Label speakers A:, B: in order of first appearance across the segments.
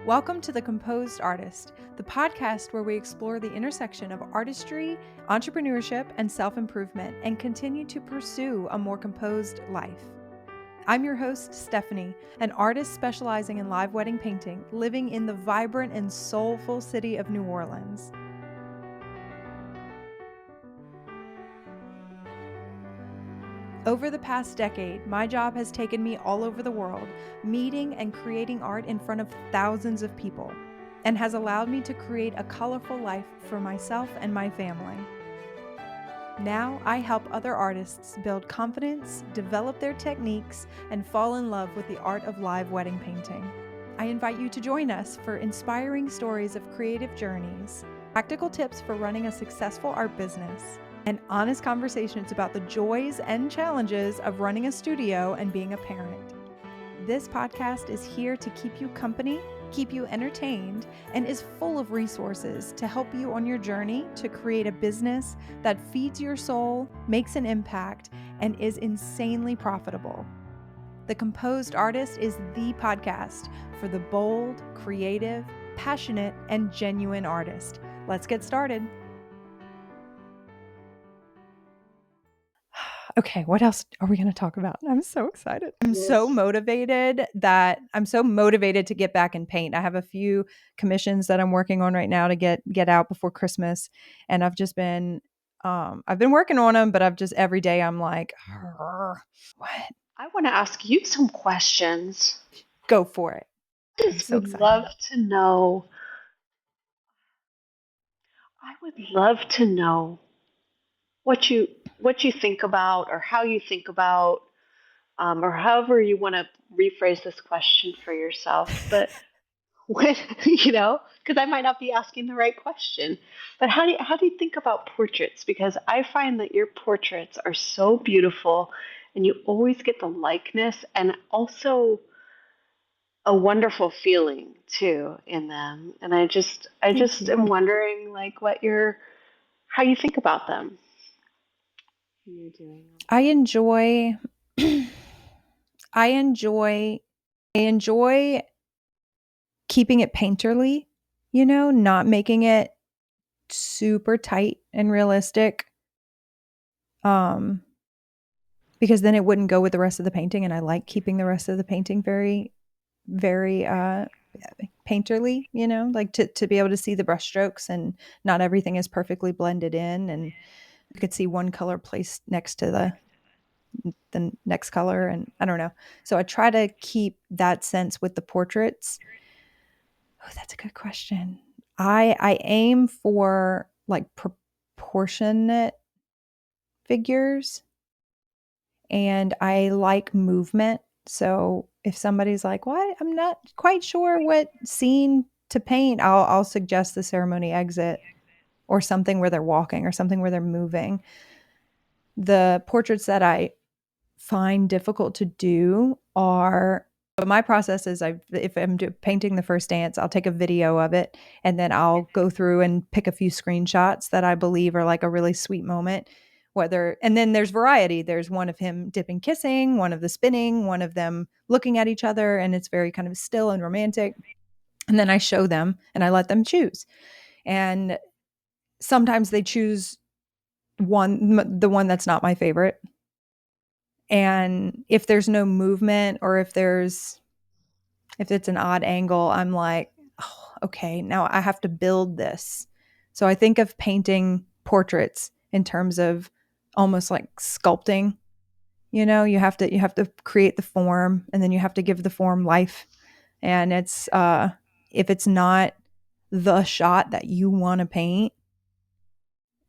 A: Welcome to The Composed Artist, the podcast where we explore the intersection of artistry, entrepreneurship, and self-improvement and continue to pursue a more composed life. I'm your host, Stephanie, an artist specializing in live wedding painting, living in the vibrant and soulful city of New Orleans. Over the past decade, my job has taken me all over the world, meeting and creating art in front of thousands of people, and has allowed me to create a colorful life for myself and my family. Now, I help other artists build confidence, develop their techniques, and fall in love with the art of live wedding painting. I invite you to join us for inspiring stories of creative journeys, practical tips for running a successful art business, and honest conversations about the joys and challenges of running a studio and being a parent. This podcast is here to keep you company, keep you entertained, and is full of resources to help you on your journey to create a business that feeds your soul, makes an impact, and is insanely profitable. The Composed Artist is the podcast for the bold, creative, passionate, and genuine artist. Let's get started. Okay, what else are we going to talk about? I'm so excited. I'm so motivated to get back and paint. I have a few commissions that I'm working on right now to get out before Christmas, and I've been working on them, but every day I'm like, what?
B: I want to ask you some questions.
A: Go for it.
B: I would love to know what you think about, or how you think about, or however you want to rephrase this question for yourself. But when because I might not be asking the right question. But how do you think about portraits? Because I find that your portraits are so beautiful, and you always get the likeness, and also a wonderful feeling too in them. And I just am wondering, like, how you think about them. You're doing.
A: I enjoy keeping it painterly, not making it super tight and realistic. Because then it wouldn't go with the rest of the painting, and I like keeping the rest of the painting very, very painterly, like to be able to see the brush strokes, and not everything is perfectly blended in, and you could see one color placed next to the next color, and I don't know. So I try to keep that sense with the portraits. Oh, that's a good question. I aim for like proportionate figures, and I like movement. So if somebody's like, "Well, I'm not quite sure what scene to paint," I'll suggest the ceremony exit, or something where they're walking, or something where they're moving. The portraits that I find difficult to do but my process is, if I'm painting the first dance, I'll take a video of it, and then I'll go through and pick a few screenshots that I believe are like a really sweet moment. And then there's variety. There's one of him dipping, kissing, one of the spinning, one of them looking at each other, and it's very kind of still and romantic. And then I show them and I let them choose. And sometimes they choose the one that's not my favorite. And if there's no movement, or if it's an odd angle, I'm like, oh, okay, now I have to build this. So I think of painting portraits in terms of almost like sculpting. You have to create the form, and then you have to give the form life. And it's if it's not the shot that you want to paint,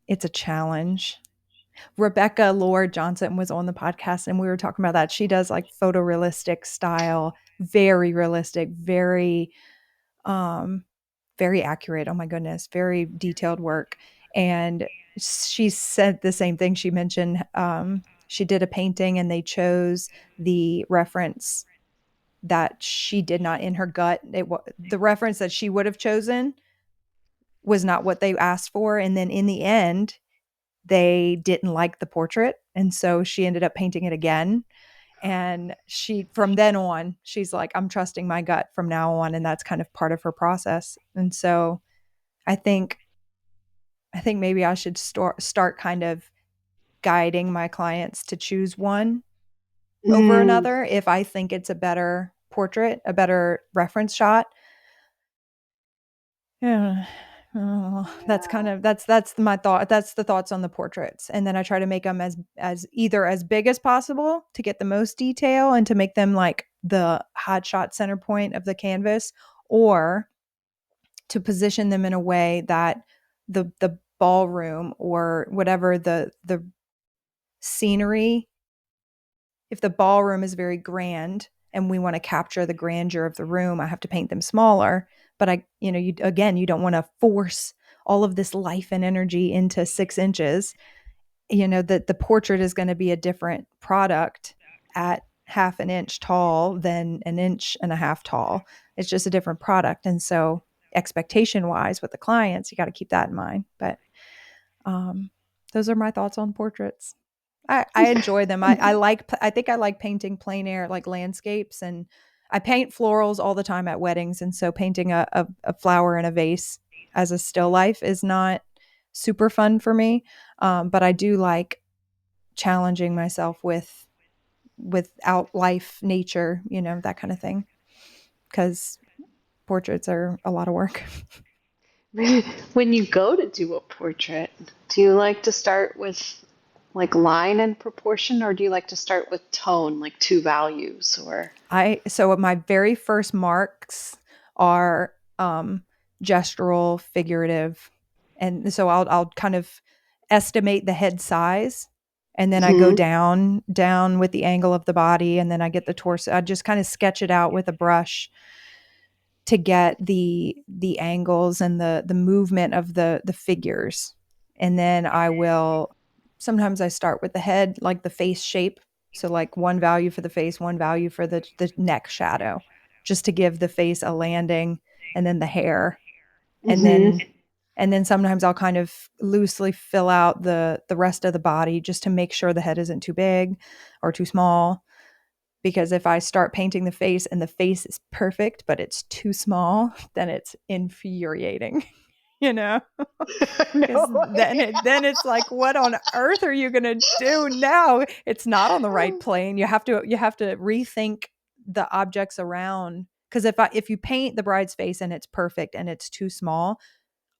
A: it's a challenge. Rebecca Laura Johnson was on the podcast, and we were talking about that. She does like photorealistic style, very realistic, very very accurate. Oh my goodness, very detailed work. And she said the same thing. She mentioned she did a painting, and they chose the reference that she did not, in her gut, the reference that she would have chosen was not what they asked for. And then in the end, they didn't like the portrait, and so she ended up painting it again. And she, from then on, she's like, I'm trusting my gut from now on. And that's kind of part of her process. And so I think, I think maybe I should start kind of guiding my clients to choose one over
B: Mm,
A: another if I think it's a better portrait, a better reference shot. Yeah. Oh, that's kind
B: yeah.
A: of that's my thought. That's the thoughts on the portraits, and then I try to make them as either as big as possible to get the most detail and to make them like the hot shot center point of the canvas, or to position them in a way that the ballroom or whatever the scenery, if the ballroom is very grand and we want to capture the grandeur of the room, I have to paint them smaller. But I, you know, you again, you don't want to force all of this life and energy into 6 inches. You know, that the portrait is going to be a different product at half an inch tall than an inch and a half tall. It's just a different product. And so expectation wise with the clients, you got to keep that in mind. But um, those are my thoughts on portraits. I enjoy them. I like, I think I like painting plein air, like landscapes, and I paint florals all the time at weddings. And so painting a flower in a vase as a still life is not super fun for me. But I do like challenging myself without life, nature, you know, that kind of thing. Because portraits are a lot of work.
B: When you go to do a portrait, do you like to start with like line and proportion, or do you like to start with tone, like two values, or?
A: I so my very first marks are gestural, figurative, and so I'll kind of estimate the head size, and then I go
B: Hmm.
A: down with the angle of the body, and then I get the torso. I just kind of sketch it out with a brush to get the angles and the movement of the figures, and then I will, sometimes I start with the head, like the face shape, so like one value for the face, one value for the neck shadow, just to give the face a landing, and then the hair, and
B: Hmm.
A: then sometimes I'll kind of loosely fill out the rest of the body just to make sure the head isn't too big or too small, because if I start painting the face and the face is perfect but it's too small, then it's infuriating, you know, because
B: No.
A: then it's like, what on earth are you gonna do now? It's not on the right plane. You have to rethink the objects around, because if you paint the bride's face and it's perfect and it's too small,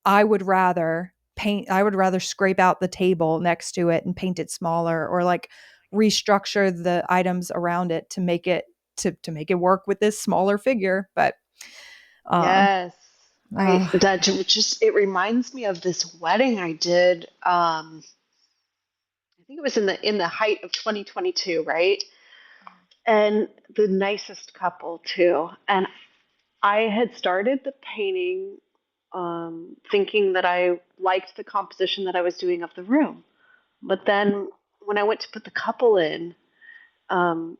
A: I would rather scrape out the table next to it and paint it smaller, or like restructure the items around it to make it to make it work with this smaller figure. But um
B: Yes. I
A: uh,
B: that just it reminds me of this wedding I did. I think it was in the height of 2022, right? And the nicest couple too. And I had started the painting thinking that I liked the composition that I was doing of the room. But then when I went to put the couple in, um,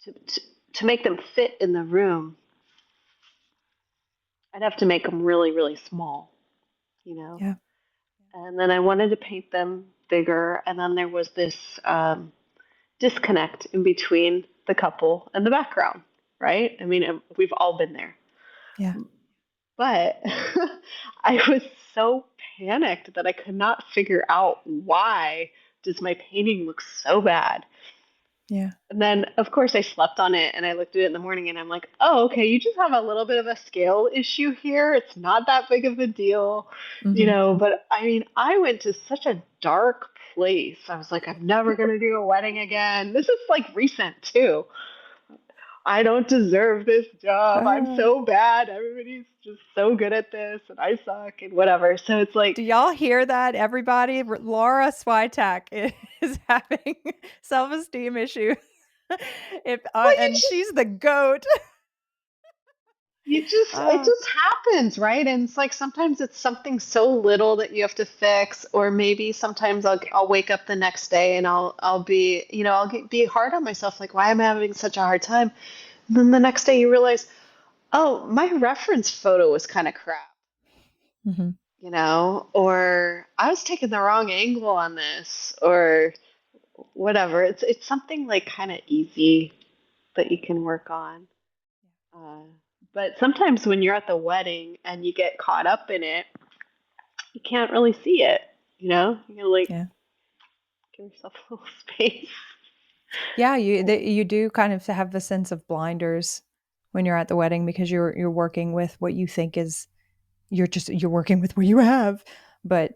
B: to, to, to make them fit in the room, I'd have to make them really, really small, you know?
A: yeah,
B: And then I wanted to paint them bigger. And then there was this disconnect in between the couple and the background, right? I mean, we've all been there.
A: yeah,
B: But I was so panicked that I could not figure out why does my painting look so bad.
A: yeah.
B: And then, of course, I slept on it and I looked at it in the morning and I'm like, oh, okay, you just have a little bit of a scale issue here. It's not that big of a deal, you
A: Hmm.
B: know. But I mean, I went to such a dark place. I was like, I'm never going to do a wedding again. This is like recent too. I don't deserve this job. I'm
A: uh,
B: so bad. Everybody's just so good at this and I suck and whatever. So it's like,
A: do y'all hear that, everybody? Laura Swytak is having self-esteem issues. If
B: well,
A: and she's the goat.
B: it
A: uh,
B: just happens, right? And it's like sometimes it's something so little that you have to fix, or maybe sometimes I'll wake up the next day and I'll be, you know, be hard on myself, like why am I having such a hard time? And then the next day you realize, oh, my reference photo was kind of crap,
A: mhm.
B: you know, or I was taking the wrong angle on this, or whatever. It's something like kind of easy that you can work on. Uh, but sometimes when you're at the wedding and you get caught up in it, you can't really see it. You know, you gotta like
A: Yeah.
B: give yourself a little space.
A: Yeah, you do kind of have a sense of blinders when you're at the wedding because you're working with what you think is you're working with what you have. But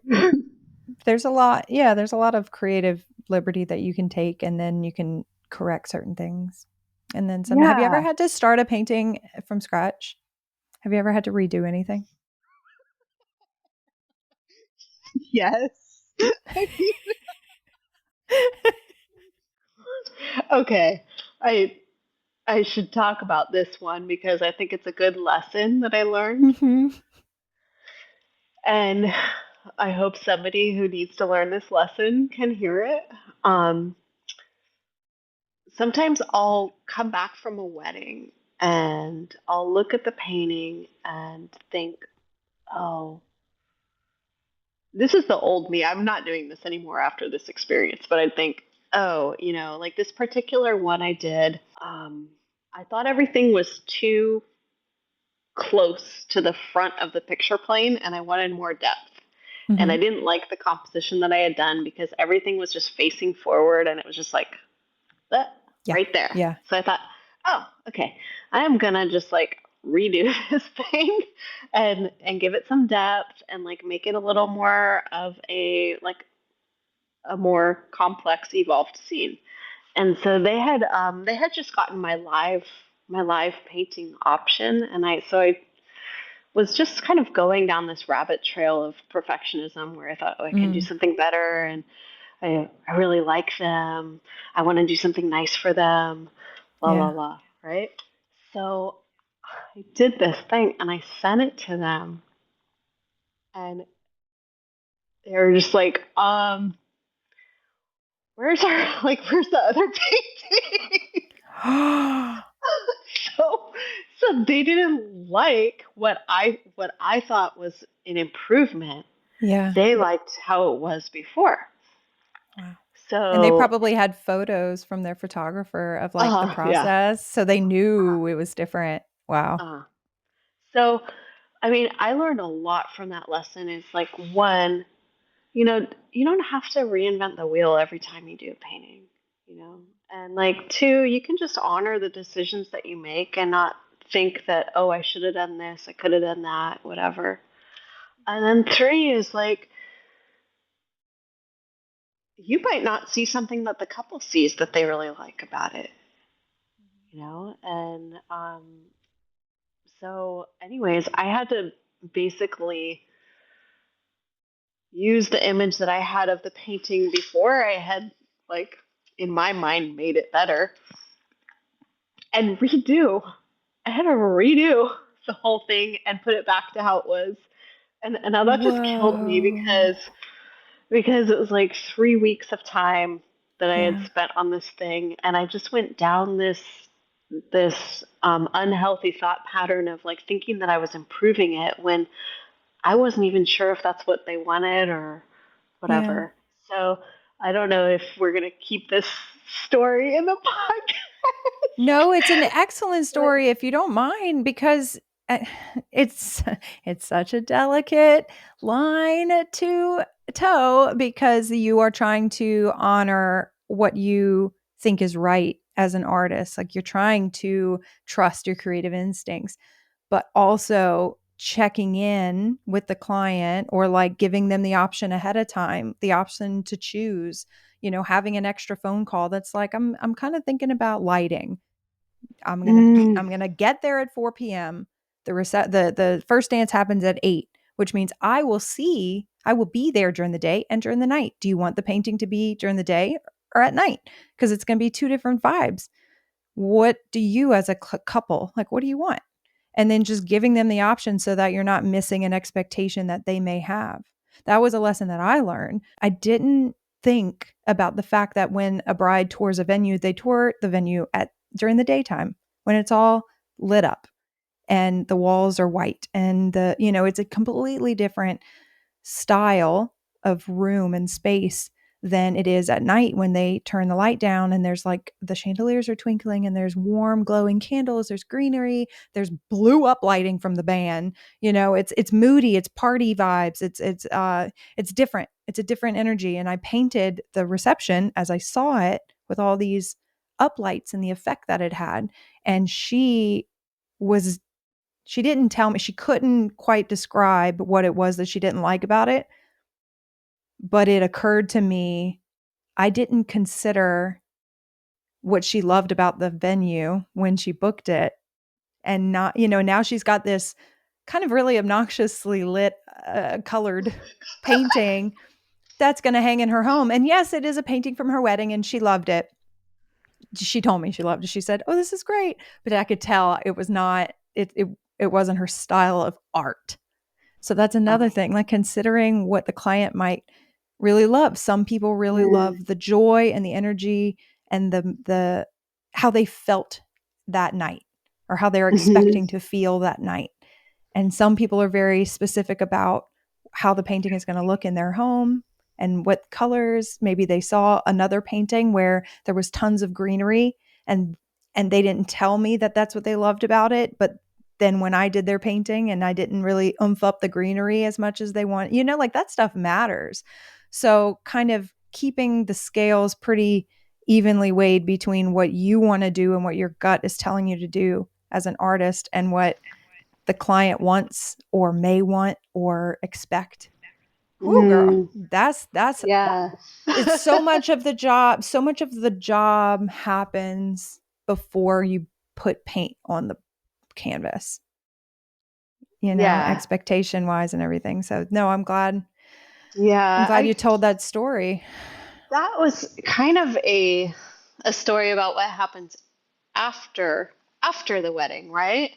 A: there's a lot of creative liberty that you can take and then you can correct certain things. And then some. Have you ever
B: Yeah.
A: had to start a painting from scratch? Have you ever had to redo anything?
B: Yes. Okay. I I should talk about this one because I think it's a good lesson that I learned.
A: Mhm.
B: And I hope somebody who needs to learn this lesson can hear it. Um, Sometimes I'll come back from a wedding and I'll look at the painting and think, oh, this is the old me. I'm not doing this anymore after this experience, but I think, oh, like this particular one I did, I thought everything was too close to the front of the picture plane and I wanted more depth. And I
A: Mhm.
B: didn't like the composition that I had done because everything was just facing forward and it was just like that
A: Yeah.
B: right there.
A: Yeah.
B: So I thought, oh, okay, I am gonna just like redo this thing and give it some depth and like make it a little more of a more complex evolved scene. And so they had just gotten my live painting option and I was just kind of going down this rabbit trail of perfectionism where I thought, oh, I can do
A: Mm.
B: something better and I really like them. I want to do something nice for them. La la
A: Yeah.
B: la, right? So I did this thing and I sent it to them and they were just like, where's the other painting? so so they didn't like what I thought was an improvement.
A: Yeah.
B: They liked how it was before.
A: Wow. And they
B: So
A: probably had photos from their photographer of, like, the
B: yeah.
A: process, so they
B: Uh,
A: knew it was different. Wow.
B: uh. So I mean, I learned a lot from that lesson. Is like one, you don't have to reinvent the wheel every time you do a painting, you know. And like two, you can just honor the decisions that you make and not think that, oh, I should have done this, I could have done that, whatever. And then three is like you might not see something that the couple sees that they really like about it, And so, anyways, I had to basically use the image that I had of the painting before I had, like, in my mind, made it better and redo. I had to redo the whole thing and put it back to how it was. And now that just killed me
A: Whoa.
B: because it was like 3 weeks of time that I had
A: Yeah.
B: spent on this thing, and I just went down this unhealthy thought pattern of like thinking that I was improving it when I wasn't even sure if that's what they wanted or
A: Yeah.
B: whatever. So I don't know if we're gonna keep this story in the podcast,
A: No, it's an excellent
B: but
A: story if you don't mind because uh, it's it's such a delicate line to toe because you are trying to honor what you think is right as an artist. Like you're trying to trust your creative instincts, but also checking in with the client or like giving them the option ahead of time, the option to choose, having an extra phone call that's like I'm kind of thinking about lighting.
B: mm,
A: I'm gonna get there at 4 p.m. The first dance happens at 8, which means I will be there during the day and during the night. Do you want the painting to be during the day or at night? Because it's gonna be two different vibes. What do you as a couple like? What do you want? And then just giving them the option so that you're not missing an expectation that they may have. That was a lesson that I learned. I didn't think about the fact that when a bride tours a venue, they tour the venue at during the daytime when it's all lit up and the walls are white and it's a completely different style of room and space than it is at night when they turn the light down and there's like the chandeliers are twinkling and there's warm glowing candles, there's greenery, there's blue up lighting from the band. It's moody, it's party vibes, it's different. It's a different energy. And I painted the reception as I saw it with all these uplights and the effect that it had. And was she didn't tell me, she couldn't quite describe what it was that she didn't like about it, but it occurred to me I didn't consider what she loved about the venue when she booked it. And not, now she's got this kind of really obnoxiously lit, colored painting that's going to hang in her home. And yes, it is a painting from her wedding and she loved it. She told me she loved it. She said, "Oh, this is great." But I could tell it was not, it wasn't her style of art. So that's another
B: Okay.
A: thing, like considering what the client might really love. Some people really
B: Mm.
A: love the joy and the energy and the how they felt that night or how they're
B: Mhm.
A: expecting to feel that night. And some people are very specific about how the painting is going to look in their home and what colors. Maybe they saw another painting where there was tons of greenery and they didn't tell me that that's what they loved about it, but then when I did their painting and I didn't really oomph up the greenery as much as they want, like that stuff matters. So kind of keeping the scales pretty evenly weighed between what you want to do and what your gut is telling you to do as an artist and what the client wants or may want or expect. Whoo, girl.
B: Mm.
A: That's
B: Yeah.
A: it's so much of the job happens before you put paint on the canvas,
B: Yeah.
A: expectation wise and everything. So no, I'm
B: Yeah.
A: glad you told that story.
B: That was kind of a story about what happens after the wedding, right?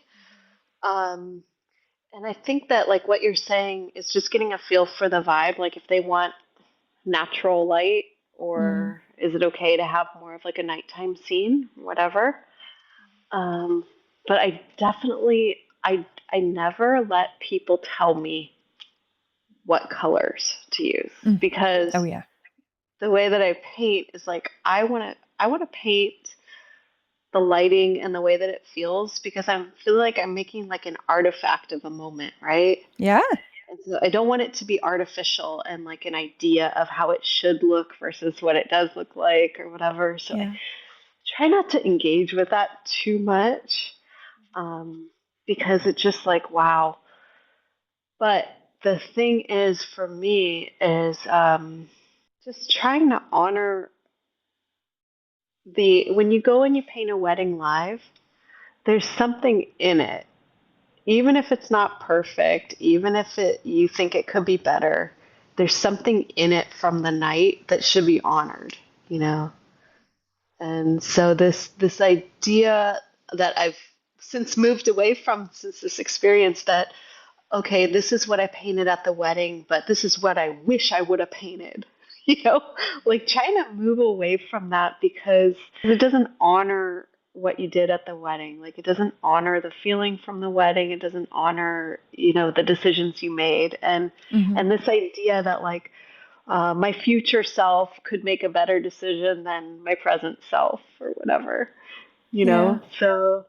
B: Um, and I think that like what you're saying is just getting a feel for the vibe, like if they want natural light
A: Mm.
B: or is it okay to have more of like a nighttime scene, whatever. Um, but I never let people tell me what colors to use
A: Mm.
B: because
A: Oh yeah.
B: the way that I paint is like I want to paint the lighting and the way that it feels because I feel like I'm making like an artifact of a moment, right?
A: Yeah.
B: And so I don't want it to be artificial and like an idea of how it should look versus what it does look like or whatever. So I
A: Yeah.
B: try not to engage with that too much because it's just like, wow. But the thing is, for me, is just trying to honor when you go and you paint a wedding live, there's something in it. Even if it's not perfect, even if you think it could be better, there's something in it from the night that should be honored, you know? And so this idea that I've since moved away from since this experience that okay, this is what I painted at the wedding, but this is what I wish I would have painted. You know, like trying to move away from that because it doesn't honor what you did at the wedding. Like it doesn't honor the feeling from the wedding. It doesn't honor, the decisions you made. And
A: Hmm.
B: this idea that like my future self could make a better decision than my present self or whatever, you
A: Yeah.
B: know? So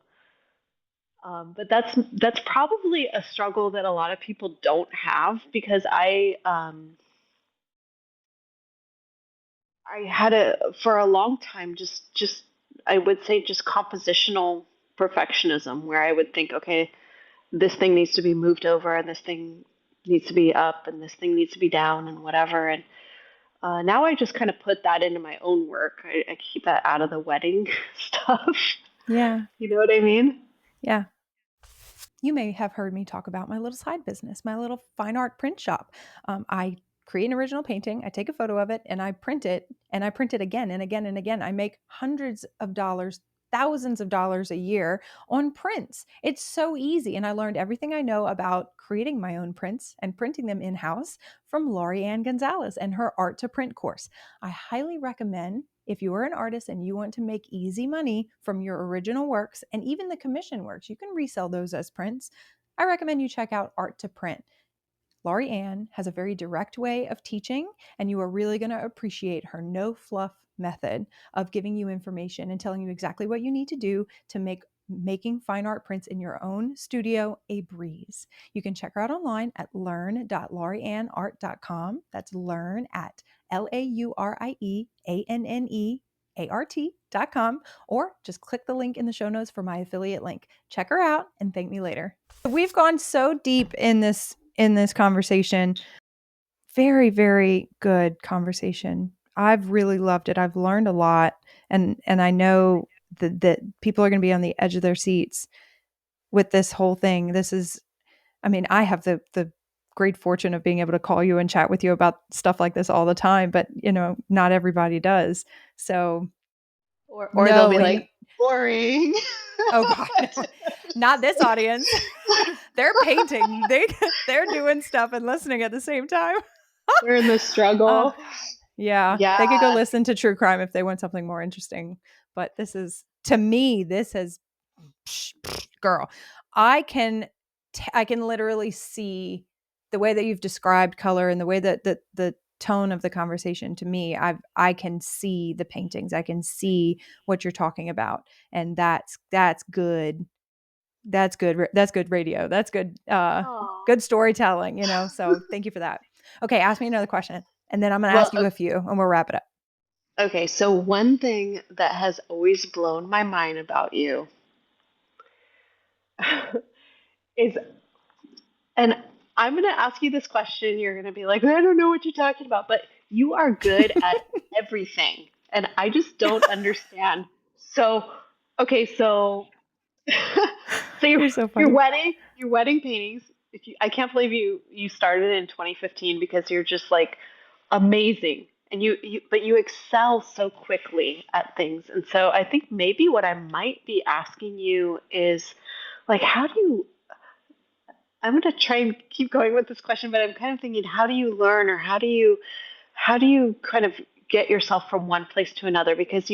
B: but that's probably a struggle that a lot of people don't have because I had for a long time just I would say just compositional perfectionism where I would think okay this thing needs to be moved over and this thing needs to be up and this thing needs to be down and whatever and now I just kind of put that into my own work. I keep that out of the wedding stuff.
A: Yeah.
B: You know what I mean?
A: Yeah. You may have heard me talk about my little side business, my little fine art print shop. I create an original painting, I take a photo of it, and I print it, and I print it again and again and again. I make hundreds of dollars, thousands of dollars a year on prints. It's so easy. And I learned everything I know about creating my own prints and printing them in house from Laurie Ann Gonzalez and her Art to Print course. I highly recommend if you are an artist and you want to make easy money from your original works and even the commission works, you can resell those as prints. I recommend you check out Art to Print. Laurie Ann has a very direct way of teaching, and you are really going to appreciate her no fluff method of giving you information and telling you exactly what you need to do to make making fine art prints in your own studio a breeze. You can check her out online at learn.laurieannart.com. That's learn at LaurieAnnEart.com, or just click the link in the show notes for my affiliate link. Check her out and thank me later. We've gone so deep in this conversation. Very, very good conversation. I've really loved it. I've learned a lot, and I know that people are going to be on the edge of their seats with this whole thing. This is, I mean, I have the great fortune of being able to call you and chat with you about stuff like this all the time, but not everybody does. So
B: Or they'll be
A: knowing,
B: like, boring.
A: oh God, no, not this audience. They're painting. They're doing stuff and listening at the same time.
B: They're in the
A: Uh,
B: struggle.
A: yeah, they could go
B: Yeah.
A: listen to true crime if they want something more interesting. But this is, to me, this has, girl, I can, I can literally see the way that you've described color and the way that the tone of the conversation to me. I can see the paintings. I can see what you're talking about, and that's good. That's good. That's good radio. That's good.
B: Oh.
A: Good storytelling. So thank you for that. Okay, ask me another question, and then I'm gonna
B: Well,
A: ask you a few, and we'll wrap it up.
B: okay, so one thing that has always blown my mind about you is, and I'm going to ask you this question. You're going to be like, I don't know what you're talking about, but you are good at everything. And I just don't understand. So, okay, so so
A: You're so
B: your
A: funny.
B: wedding paintings. I can't believe you started in 2015 because you're just like amazing, and but you excel so quickly at things. And so I think maybe what I might be asking you is like, how do you? I'm going to try and keep going with this question, but I'm kind of thinking, how do you learn, or how do you kind of get yourself from one place to another? Because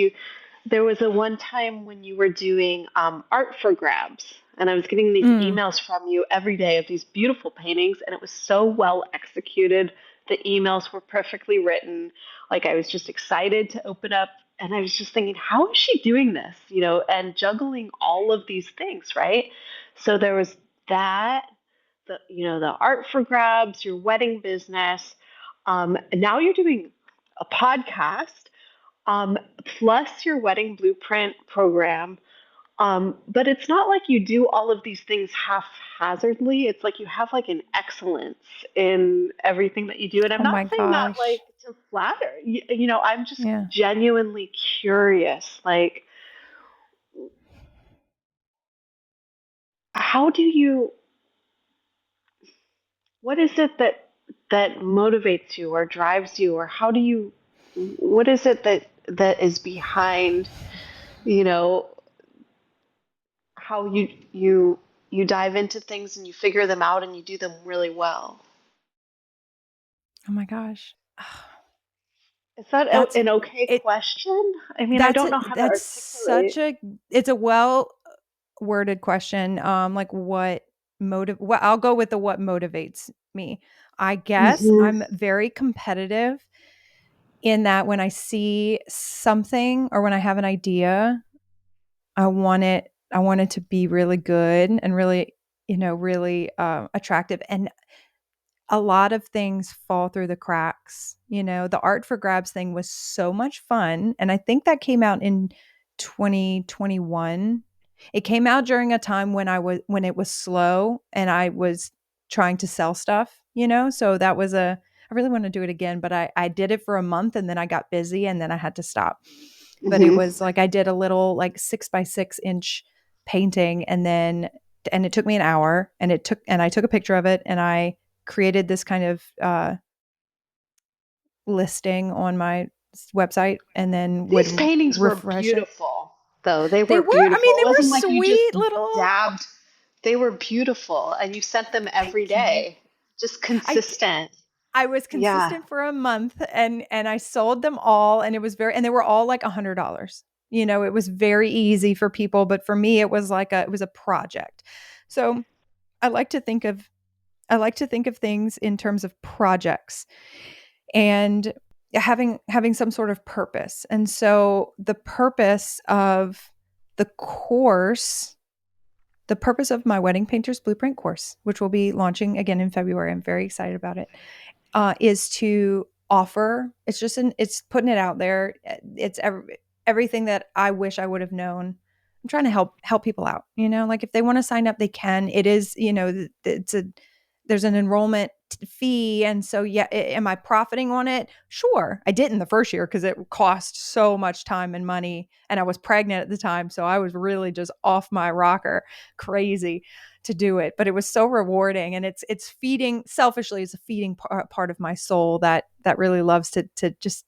B: there was a one time when you were doing art for grabs, and I was getting these
A: Mm.
B: emails from you every day of these beautiful paintings, and it was so well executed. The emails were perfectly written. Like, I was just excited to open up, and I was just thinking, how is she doing this? And juggling all of these things, right? So there was that, the art for grabs, your wedding business. And now you're doing a podcast, um, plus your wedding blueprint program. But it's not like you do all of these things haphazardly. It's like you have like an excellence in everything that you do. And I'm
A: Oh
B: not
A: my
B: saying that like
A: gosh.
B: to flatter. I'm just
A: Yeah.
B: genuinely curious. Like, how do you? What is it that motivates you or drives you, or how do you? What is it that is behind? You know how you dive into things and you figure them out and you do them really well.
A: Oh my gosh.
B: Is that
A: That's
B: an okay
A: it.
B: question? I mean, I don't know how to
A: That's
B: articulate.
A: such a. It's a well worded question. Like what I'll go with the what motivates me. I guess
B: Hmm.
A: I'm very competitive in that when I see something or when I have an idea, I want it to be really good and really, really attractive. And a lot of things fall through the cracks. The art for grabs thing was so much fun. And I think that came out in 2021. It came out during a time when it was slow and I was trying to sell stuff, So I really want to do it again, but I did it for a month and then I got busy and then I had to stop. But it
B: Hmm.
A: was like I did a little like 6 by 6 inch painting and it took me an hour and I took a picture of it and I created this kind of listing on my website and then would
B: These paintings were
A: refresh it.
B: beautiful, though. They
A: They
B: were
A: were, I
B: beautiful.
A: mean,
B: It
A: they were
B: wasn't like you just
A: sweet little.
B: dabbed. They were beautiful, and you sent them every
A: Thank you.
B: day. Just
A: I
B: consistent.
A: I was
B: Yeah.
A: consistent for a month and I sold them all and and they were all like $100. It was very easy for people, but for me it was a project. So I like to think of I like to think of things in terms of projects and having some sort of purpose. And so the purpose of the course, the purpose of my Wedding Painter's Blueprint course, which will be launching again in February, I'm very excited about it, is to offer. It's putting it out there. It's everything that I wish I would have known. I'm trying to help people out. Like if they want to sign up, they can. It is, there's an enrollment fee, and so yeah, am I profiting on it? Sure, I didn't the first year because it cost so much time and money, and I was pregnant at the time, so I was really just off my rocker, crazy to do it, but it was so rewarding, and it's feeding, selfishly, it's a feeding part of my soul that really loves to just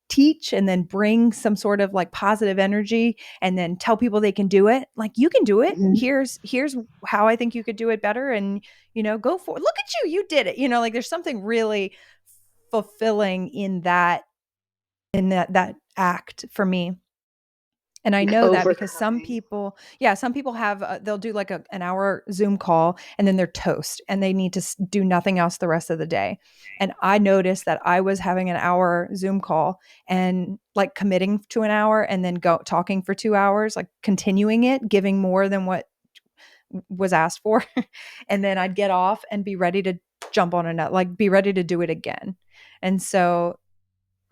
A: teach and then bring some sort of like positive energy and then tell people they can do it. Like, you can do it.
B: Hmm.
A: Here's how I think you could do it better, and go for it. Look at you, you did it. Like there's something really fulfilling in that act for me. And I
B: Like
A: know that because
B: overcoming.
A: some people have, they'll do like an hour Zoom call and then they're toast and they need to do nothing else the rest of the day. And I noticed that I was having an hour Zoom call and like committing to an hour and then go talking for 2 hours, like continuing it, giving more than what was asked for. And then I'd get off and be ready to jump on another, like be ready to do it again. And so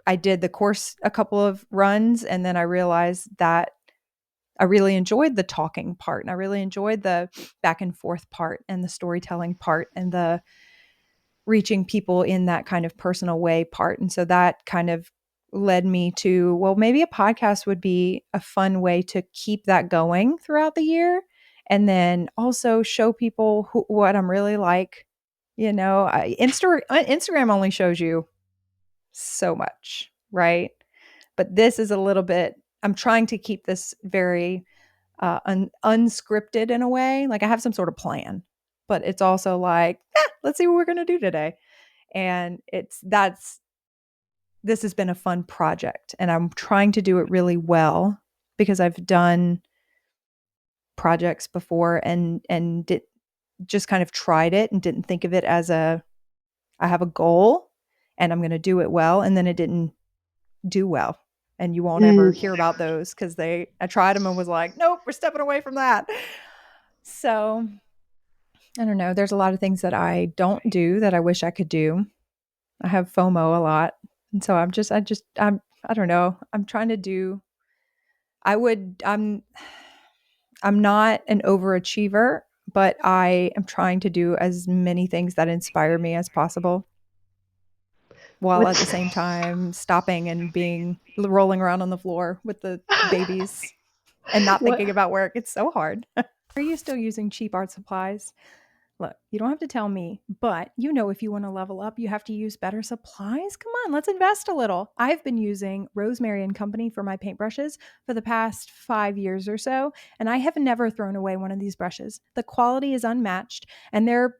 A: I did the course a couple of runs, and then I realized that I really enjoyed the talking part, and I really enjoyed the back and forth part and the storytelling part and the reaching people in that kind of personal way part. And so that kind of led me to, well, maybe a podcast would be a fun way to keep that going throughout the year, and then also show people what I'm really like. Instagram only shows you so much, right? But this is a little bit, I'm trying to keep this very unscripted in a way. Like I have some sort of plan, but it's also like, let's see what we're going to do today. And this has been a fun project, and I'm trying to do it really well because I've done projects before and just kind of tried it and didn't think of it as I have a goal and I'm going to do it well. And then it didn't do well. And you won't ever
B: Mm.
A: hear about those because I tried them and was like, nope, we're stepping away from that. So I don't know. There's a lot of things that I don't do that I wish I could do. I have FOMO a lot. And so I don't know. I'm trying to do, I would, I'm not an overachiever, but I am trying to do as many things that inspire me as possible, while at
B: What's
A: the same time stopping and being rolling around on the floor with the babies and not
B: what?
A: thinking about work. It's so hard. Are you still using cheap art supplies? Look, you don't have to tell me, but if you want to level up, you have to use better supplies. Come on, let's invest a little. I've been using Rosemary and Company for my paintbrushes for the past 5 years or so, and I have never thrown away one of these brushes. The quality is unmatched, and they're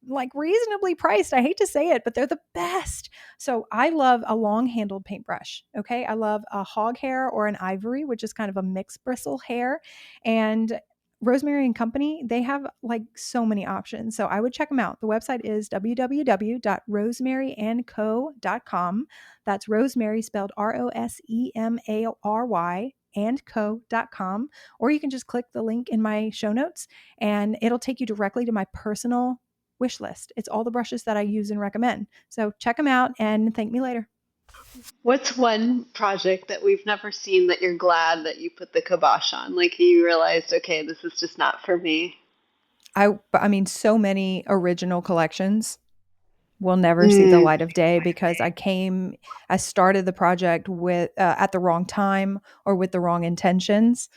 A: like reasonably priced. I hate to say it, but they're the best. So I love a long handled paintbrush. Okay. I love a hog hair or an ivory, which is kind of a mixed bristle hair. And Rosemary and Company, they have like so many options. So I would check them out. The website is www.rosemaryandco.com. That's Rosemary spelled Rosemary and co.com. Or you can just click the link in my show notes and it'll take you directly to my personal wish list. It's all the brushes that I use and recommend. So check them out and thank me later.
B: What's one project that we've never seen that you're glad that you put the kibosh on? Like you realized, okay, this is just not for me.
A: I mean, so many original collections will never see the
B: Mm.
A: light of day because I started the project with at the wrong time or with the wrong intentions.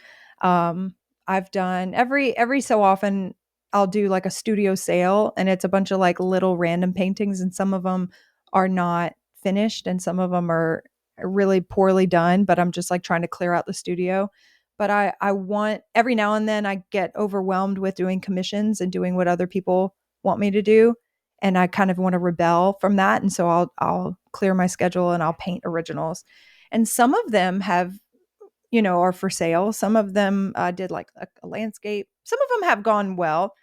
A: Um, I've done every so often I'll do like a studio sale, and it's a bunch of like little random paintings, and some of them are not finished and some of them are really poorly done, but I'm just like trying to clear out the studio. But I want, every now and then I get overwhelmed with doing commissions and doing what other people want me to do, and I kind of want to rebel from that. And so I'll clear my schedule and I'll paint originals. And some of them are for sale. Some of them did like a landscape. Some of them have gone well,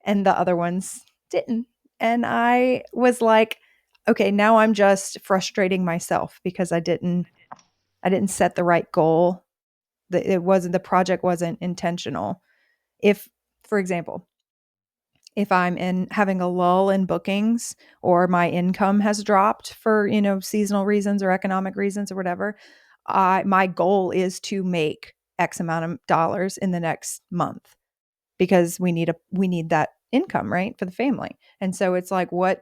A: and the other ones didn't. And I was like, okay, now I'm just frustrating myself because I didn't set the right goal. The project wasn't intentional. If, for example, if I'm in having a lull in bookings or my income has dropped for, seasonal reasons or economic reasons or whatever, my goal is to make X amount of dollars in the next month because we need that income, right, for the family. And so it's like, what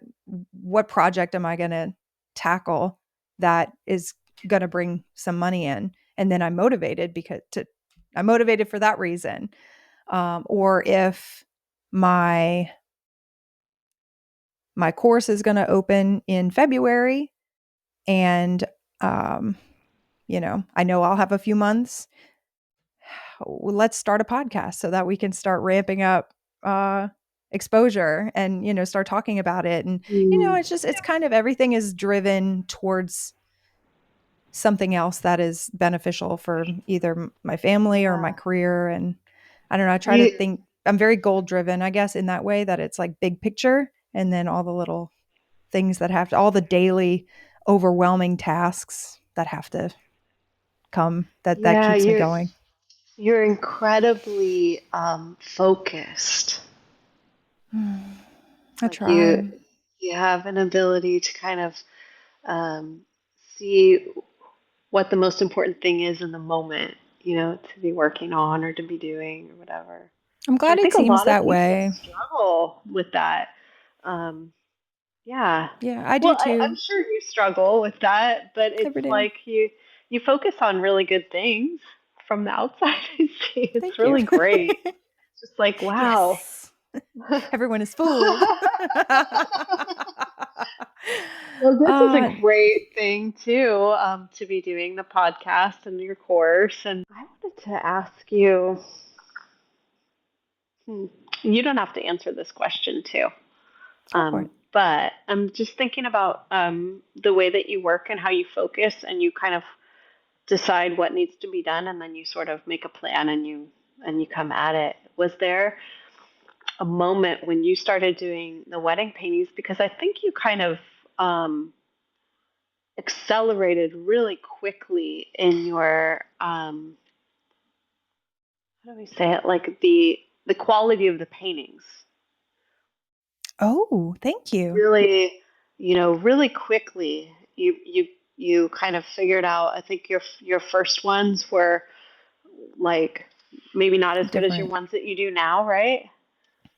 A: project am I going to tackle that is going to bring some money in? And then I'm motivated for that reason. Or if my my course is going to open in February, and um, I know I'll have a few months. Well, let's start a podcast so that we can start ramping up exposure and start talking about it. And
B: Mm,
A: it's kind of everything is driven towards something else that is beneficial for either my family or my
B: yeah.
A: career. And I don't know, I try to
B: You,
A: think, I'm very goal driven, I guess, in that way, that it's like big picture, and then all the little things that all the daily overwhelming tasks that have to come, that
B: yeah,
A: keeps me going.
B: you're incredibly focused.
A: I
B: Like you
A: try.
B: you have an ability to kind of um, see what the most important thing is in the moment, to be working on or to be doing or whatever.
A: I'm
B: And
A: glad
B: I
A: it
B: think a
A: seems
B: lot of
A: that
B: people
A: way.
B: struggle with that. Um, yeah.
A: Yeah, I do
B: Well, I'm
A: too.
B: sure you struggle with that, but it's
A: Every day.
B: like you focus on really good things from the outside. I see. It's
A: Thank you.
B: really great. It's just like, wow.
A: Yes. Everyone is fooled.
B: Well, this is
A: uh,
B: a great thing too, to be doing the podcast and your course. And I wanted to ask you, hmm, you don't have to answer this question too,
A: go for it.
B: but I'm just thinking about the way that you work and how you focus, and you kind of decide what needs to be done, and then you sort of make a plan and you come at it. Was there a moment when you started doing the wedding paintings? Because I think you kind of um, accelerated really quickly in your how do we say it, like the quality of the paintings.
A: Oh, thank you.
B: Really, really quickly you kind of figured out. I think your first ones were like maybe not as good as your
A: Different.
B: ones that you do now, right?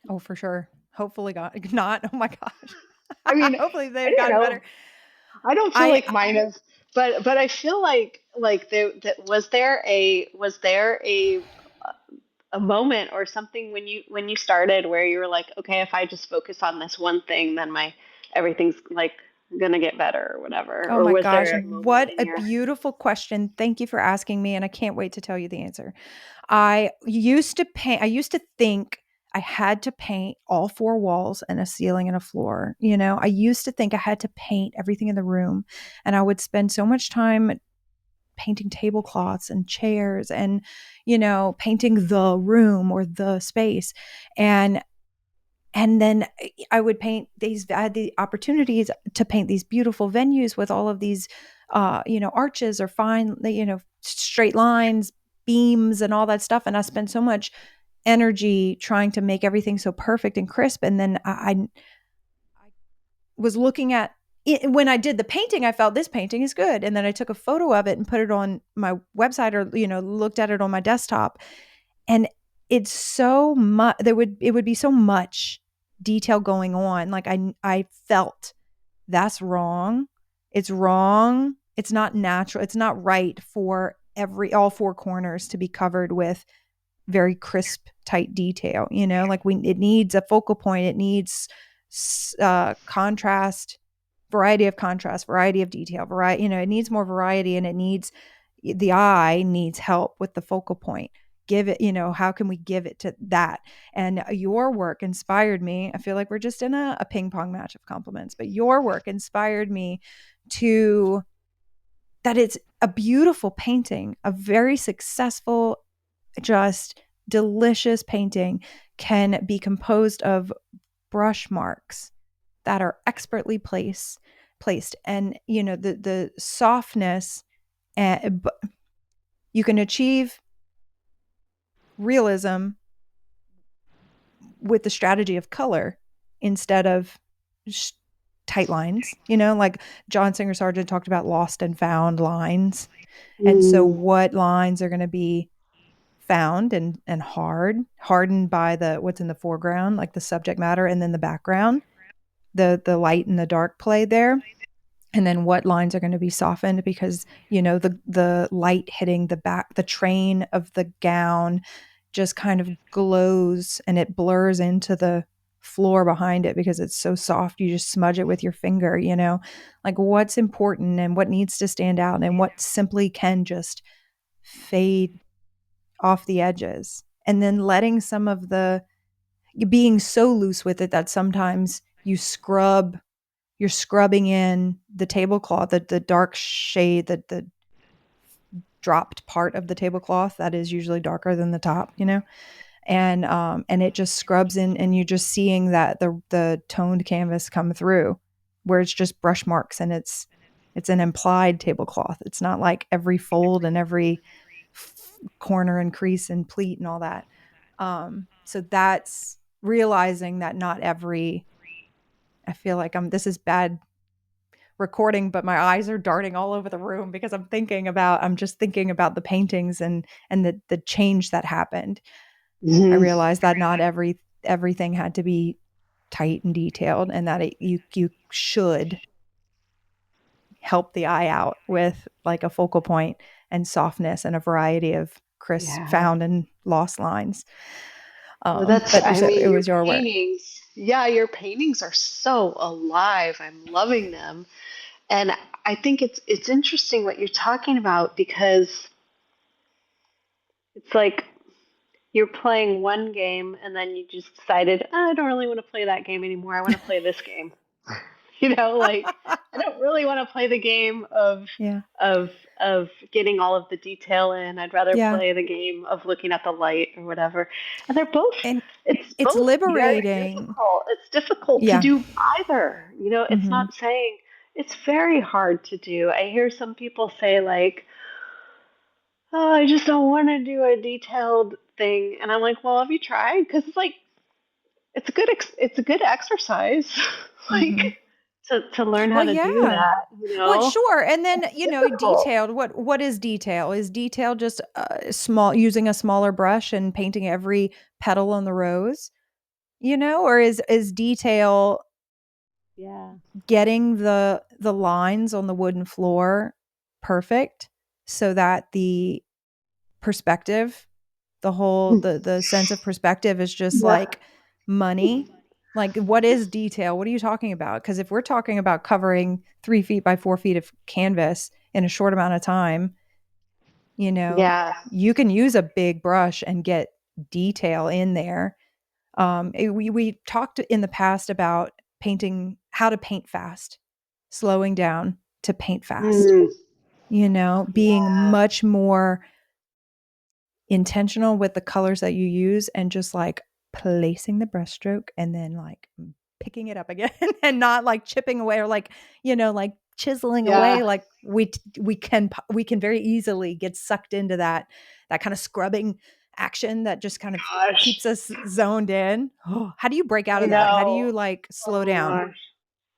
A: Oh, for sure. Hopefully not. Oh my gosh.
B: I mean,
A: Hopefully
B: I
A: they've
B: don't
A: gotten
B: know.
A: better.
B: I don't feel
A: I
B: like mine have, but I feel like that was there a moment or something when you started where you were like, okay, if I just focus on this one thing, then my everything's like gonna get better or whatever.
A: Oh
B: Or
A: my
B: was
A: gosh,
B: there a moment
A: what
B: in
A: a
B: your
A: beautiful question. Thank you for asking me, and I can't wait to tell you the answer. I used to think I had to paint all four walls and a ceiling and a floor. I used to think I had to paint everything in the room, and I would spend so much time painting tablecloths and chairs and, painting the room or the space. And then I would paint these. I had the opportunities to paint these beautiful venues with all of these, arches or fine, straight lines, beams, and all that stuff. And I spent so much energy trying to make everything so perfect and crisp. And then I was looking at it, when I did the painting, I felt this painting is good. And then I took a photo of it and put it on my website, or, looked at it on my desktop. And it's so much, it would be so much detail going on. Like I felt that's wrong. It's wrong. It's not natural. It's not right for all four corners to be covered with very crisp, tight detail. Like it needs a focal point. It needs contrast, variety of contrast, variety of detail, variety. It needs more variety, and the eye needs help with the focal point. Give it, how can we give it to that? And your work inspired me. I feel like we're just in a ping pong match of compliments, but your work inspired me to that it's a beautiful painting, a very successful, just delicious painting can be composed of brush marks that are expertly placed, and the softness, and you can achieve realism with the strategy of color instead of tight lines. Like John Singer Sargent talked about lost and found lines. And so
B: Mm.
A: what lines are going to be found and hardened by the what's in the foreground, like the subject matter, and then the background, the light and the dark play there. And then what lines are going to be softened because the light hitting the train of the gown just kind of glows and it blurs into the floor behind it because it's so soft. You just smudge it with your finger, like what's important and what needs to stand out and what simply can just fade off the edges. And then letting some of the being so loose with it that sometimes you're scrubbing in the tablecloth, the dark shade, the dropped part of the tablecloth that is usually darker than the top, and it just scrubs in, and you're just seeing that the toned canvas come through, where it's just brush marks, and it's an implied tablecloth. It's not like every fold and every corner and crease and pleat and all that. So that's realizing that not every. I feel like this is bad recording, but my eyes are darting all over the room because I'm just thinking about the paintings and the change that happened. I
B: Mhm.
A: realized that not everything had to be tight and detailed, and that you should help the eye out with like a focal point and softness and a variety of crisp
B: Yeah.
A: found and lost lines.
B: Well,
A: But you
B: I
A: said
B: mean,
A: it was your work.
B: your paintings are so alive. I'm loving them. And I think it's interesting what you're talking about because it's like you're playing one game and then you just decided, "Oh, I don't really want to play that game anymore. I want to play this game." Like I don't really want to play the game
A: Yeah.
B: of of getting all of the detail in. I'd rather
A: Yeah.
B: play the game of looking at the light or whatever. And
A: And
B: it's
A: it's
B: both very
A: liberating.
B: difficult. It's difficult to
A: Yeah.
B: do either. It's
A: Mm-hmm.
B: not saying it's very hard to do. I hear some people say like, "Oh, I just don't want to do a detailed thing." And I'm like, "Well, have you tried?" Cuz it's like it's a good exercise.
A: Mm-hmm.
B: like to learn how
A: Well,
B: to do
A: yeah.
B: that,
A: Well, sure. And then,
B: It's difficult.
A: detailed. What is detail? Is detail just small, using a smaller brush and painting every petal on the rose, or is detail
B: Yeah.
A: getting the lines on the wooden floor perfect so that the perspective, the sense of perspective is just
B: Yeah.
A: like money. Like, what is detail? What are you talking about? Because if we're talking about covering 3 feet by 4 feet of canvas in a short amount of time, you know,
B: Yeah.
A: you can use a big brush and get detail in there. We talked in the past about painting, how to paint fast, slowing down to paint fast,
B: Mm,
A: being
B: yeah.
A: much more intentional with the colors that you use and just like placing the brushstroke and then like picking it up again and not like chipping away or like like chiseling
B: Yeah.
A: away. Like we can very easily get sucked into that kind of scrubbing action that just kind of
B: Gosh.
A: keeps us zoned in. How do you break out
B: I
A: of that? How do you
B: know.
A: like slow
B: Oh
A: down?
B: gosh.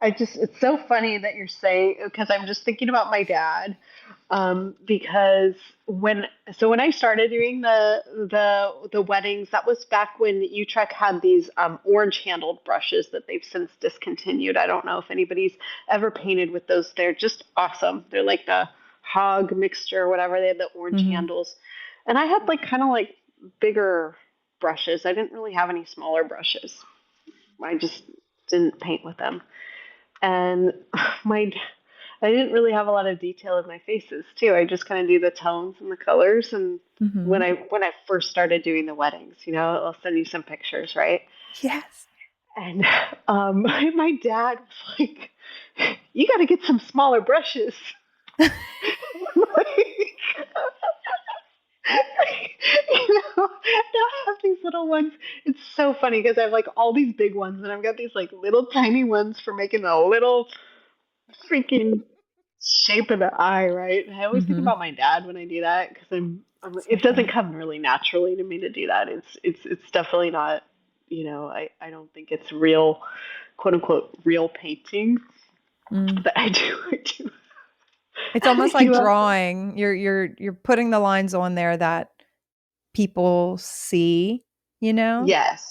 B: It's so funny that you're saying because I'm just thinking about my dad. Because when I started doing the weddings, that was back when Utrecht had these orange handled brushes that they've since discontinued. I don't know if anybody's ever painted with those. They're just awesome. They're like the hog mixture or whatever. They have the orange
A: Mm-hmm.
B: handles, and I had like kind of like bigger brushes. I didn't really have any smaller brushes. I just didn't paint with them. And my I didn't really have a lot of detail in my faces too. I just kind of do the tones and the colors. And
A: Mm-hmm.
B: when I first started doing the weddings, I'll send you some pictures, right?
A: Yes.
B: And my dad was like, "You got to get some smaller brushes." like, Now I have these little ones. It's so funny because I have like all these big ones, and I've got these like little tiny ones for making a little freaking shape of the eye, right? And I always think
A: Mhm.
B: about my dad when I do that because
A: So
B: it doesn't
A: funny.
B: come really naturally to me to do that. It's definitely not. I don't think it's real, quote unquote, real painting.
A: Mm.
B: But I do,
A: It's
B: I
A: almost like
B: do have.
A: drawing. You're putting the lines on there that people see, you know?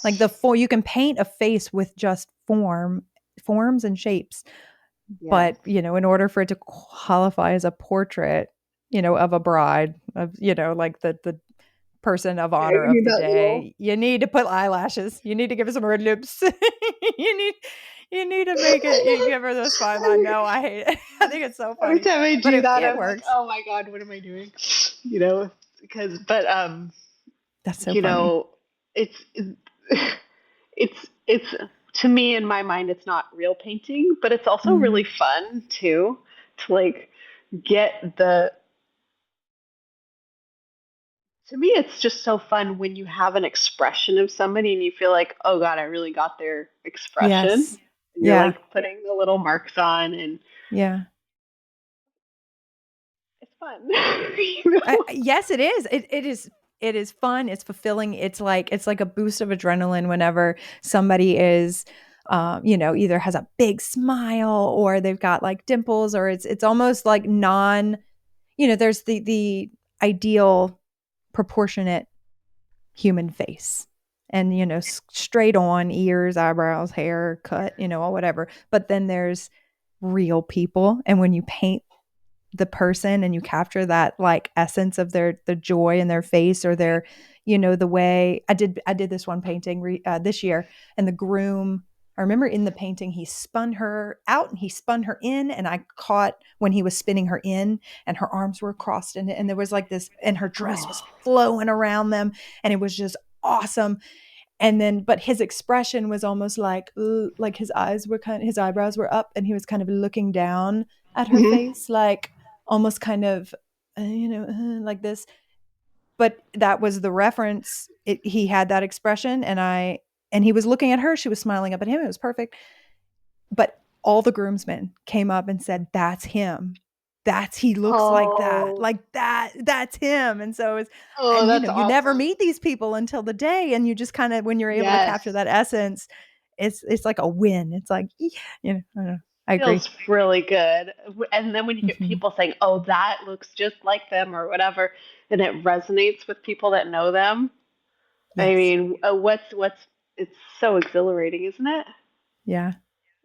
A: Like
B: Yes,
A: you can paint a face with just forms and shapes,
B: yes.
A: but, in order for it to qualify as a portrait, of a bride, of, like the person of
B: Yeah,
A: honor
B: you
A: of
B: need
A: the
B: that little.
A: day, you need to put eyelashes. You need to give her some red lips. you need you need to make it you give her those fine line. No, I hate it. I think it's so
B: Every
A: funny.
B: time I
A: But
B: do
A: it,
B: that,
A: it
B: I'm like,
A: works.
B: oh my god, what am I doing? You know, because
A: That's so
B: you
A: funny.
B: know, it's it's to me in my mind, it's not real painting, but it's also really
A: Mm.
B: fun too to like get the. To me, it's just so fun when you have an expression of somebody and you feel like, oh god, I really got their expression,
A: Yes.
B: and you're
A: Yeah.
B: like putting the little marks on, and
A: Yeah.
B: it's fun, you know.
A: Yes, it is. It is fun. It's fulfilling. It's like a boost of adrenaline whenever somebody is, either has a big smile or they've got like dimples, or it's almost like there's the ideal proportionate human face, and straight on ears, eyebrows, hair, cut, or whatever. But then there's real people, and when you paint the person and you capture that like essence of the joy in their face, or their, the way I did this one painting this year, and the groom, I remember in the painting he spun her out and he spun her in, and I caught when he was spinning her in and her arms were crossed, and there was like this, and her dress was
B: Oh,
A: flowing around them, and it was just awesome. And then but his expression was almost like his eyebrows were up, and he was kind of looking down at her
B: hmm.
A: face, like almost kind of like this. But that was the reference. He had that expression, and he was looking at her, she was smiling up at him, it was perfect. But all the groomsmen came up and said, that's him, he looks
B: Oh,
A: like that's him. And so it's,
B: oh,
A: and
B: that's
A: you never
B: awesome.
A: meet these people until the day, and you just kind of, when you're able to
B: Yes,
A: capture that essence, it's like a win. It's like, yeah, I don't know. I agree.
B: feels really good. And then when you get
A: Hmm.
B: people saying, "Oh, that looks just like them," or whatever, and it resonates with people that know them. I
A: Yes.
B: mean, what's it's so exhilarating, isn't it?
A: Yeah,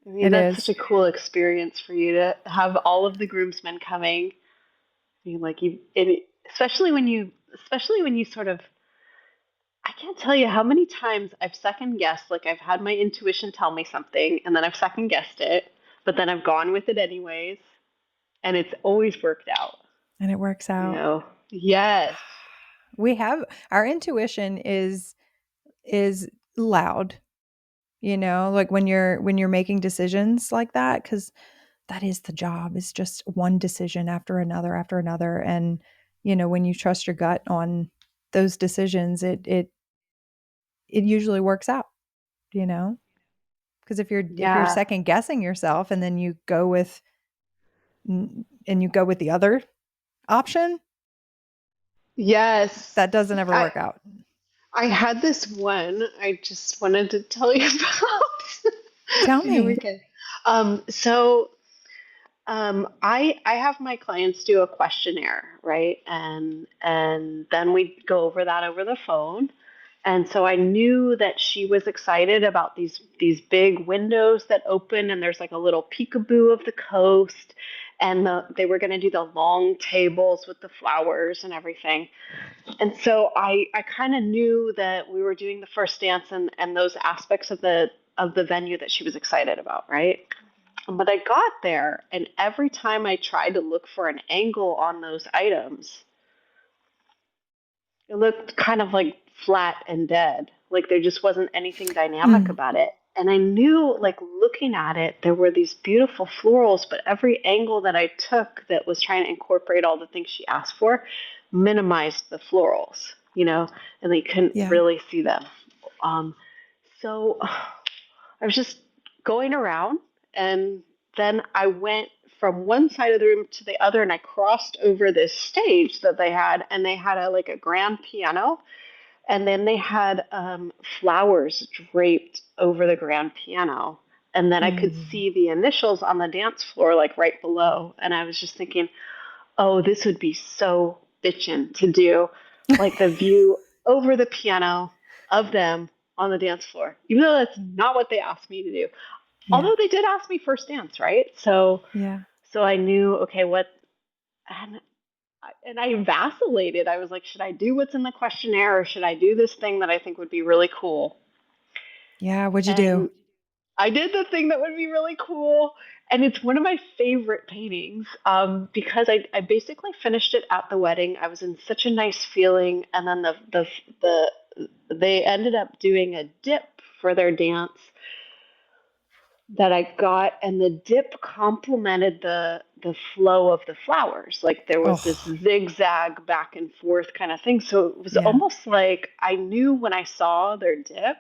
B: I mean,
A: it
B: that's such
A: is.
B: a cool experience for you to have all of the groomsmen coming. I mean, like especially when you sort of, I can't tell you how many times I've second guessed, like I've had my intuition tell me something and then I've second guessed it, but then I've gone with it anyways, and it's always worked out,
A: And it works
B: you
A: out.
B: know? Yes.
A: We have our intuition is loud, like when you're making decisions like that, because that is the job. It's just one decision after another. And when you trust your gut on those decisions, it usually works out, you know because if you're
B: Yeah.
A: second guessing yourself, and then you go with the other option,
B: Yes.
A: that doesn't ever
B: I
A: work out.
B: I had this one I just wanted to tell you about.
A: Tell
B: Here we
A: me.
B: go. So I have my clients do a questionnaire, right? And then we go over that over the phone. And so I knew that she was excited about these big windows that open, and there's like a little peekaboo of the coast, and they were going to do the long tables with the flowers and everything. And so I kind of knew that we were doing the first dance, and those aspects of the venue that she was excited about, right? But I got there, and every time I tried to look for an angle on those items, it looked kind of like flat and dead. Like there just wasn't anything dynamic
A: Mm.
B: about it. And I knew, like looking at it, there were these beautiful florals, but every angle that I took that was trying to incorporate all the things she asked for, minimized the florals, and they couldn't
A: Yeah.
B: really see them. Um, so I was just going around, and then I went from one side of the room to the other, and I crossed over this stage that they had, and they had a grand piano, and then they had flowers draped over the grand piano. And then I could
A: Ooh.
B: see the initials on the dance floor, like right below. And I was just thinking, oh, this would be so bitchin' to do, like the view over the piano of them on the dance floor, even though that's not what they asked me to do.
A: Yeah.
B: Although they did ask me first dance, right? So,
A: Yeah.
B: so I knew, okay, what, and I vacillated. I was like, should I do what's in the questionnaire or should I do this thing that I think would be really cool?
A: Yeah. What'd you do?
B: And I did the thing that would be really cool. And it's one of my favorite paintings because I basically finished it at the wedding. I was in such a nice feeling. And then they ended up doing a dip for their dance that I got, and the dip complemented the flow of the flowers. Like there was this
A: Oh,
B: zigzag back and forth kind of thing. So it was
A: yeah.
B: almost like I knew when I saw their dip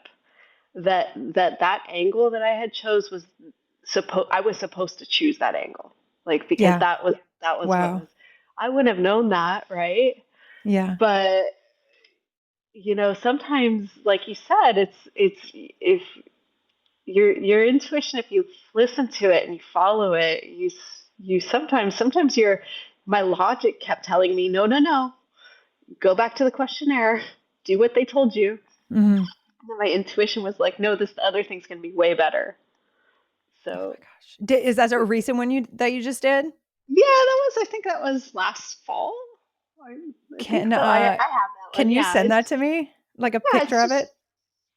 B: that angle that I had chose was I was supposed to choose that angle. Like because
A: Yeah.
B: that was what
A: Wow.
B: was I wouldn't have known that, right?
A: Yeah.
B: But sometimes like you said, it's if your intuition, if you listen to it and you follow it, you sometimes your my logic kept telling me no, no, no, go back to the questionnaire, do what they told you.
A: Mhm.
B: And my intuition was like, no, this other thing's gonna be way better.
A: Oh my
B: So
A: gosh. Is that a recent one you just did?
B: yeah, I think that was last fall. I think
A: Can
B: so. I have that one.
A: can you
B: Yeah,
A: send that to me? Like a picture
B: it's
A: of
B: just
A: it?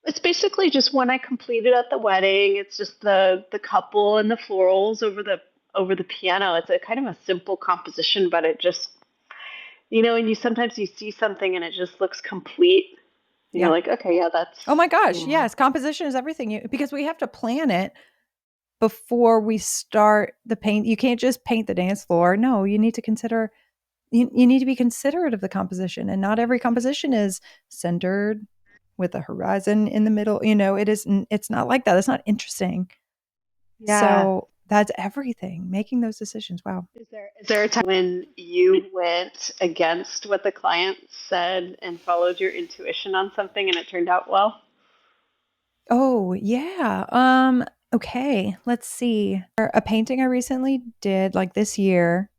B: it's basically just one I completed at the wedding. It's just the couple and the florals over the piano. It's a kind of a simple composition, but it just and you sometimes you see something and it just looks complete. And you're
A: Yeah.
B: like, okay, yeah, that's
A: Oh my
B: you
A: gosh.
B: know.
A: Yes, composition is everything. Because we have to plan it before we start the paint. You can't just paint the dance floor. No, you need to consider you need to be considerate of the composition, and not every composition is centered with a horizon in the middle. It's not like that. It's not interesting.
B: Yeah.
A: So that's everything. Making those decisions. Wow.
B: Is there a time when you went against what the client said and followed your intuition on something and it turned out well?
A: Oh, yeah. Okay, let's see. A painting I recently did like this year.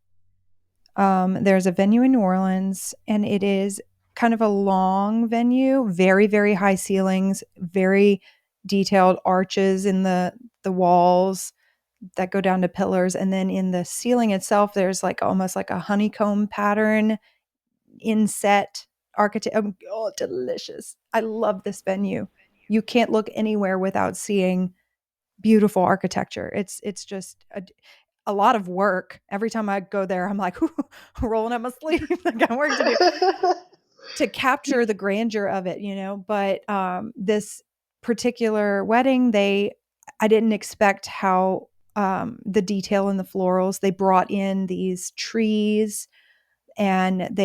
A: There's a venue in New Orleans, and it is kind of a long venue, very, very high ceilings, very detailed arches in the walls that go down to pillars. And then in the ceiling itself, there's like almost like a honeycomb pattern inset architect. Oh, delicious. I love this venue. You can't look anywhere without seeing beautiful architecture. It's just a lot of work. Every time I go there, I'm like rolling up my sleeves. I got work to do to capture the grandeur of it. But this particular wedding, I didn't expect how the detail in the florals. They brought in these trees, and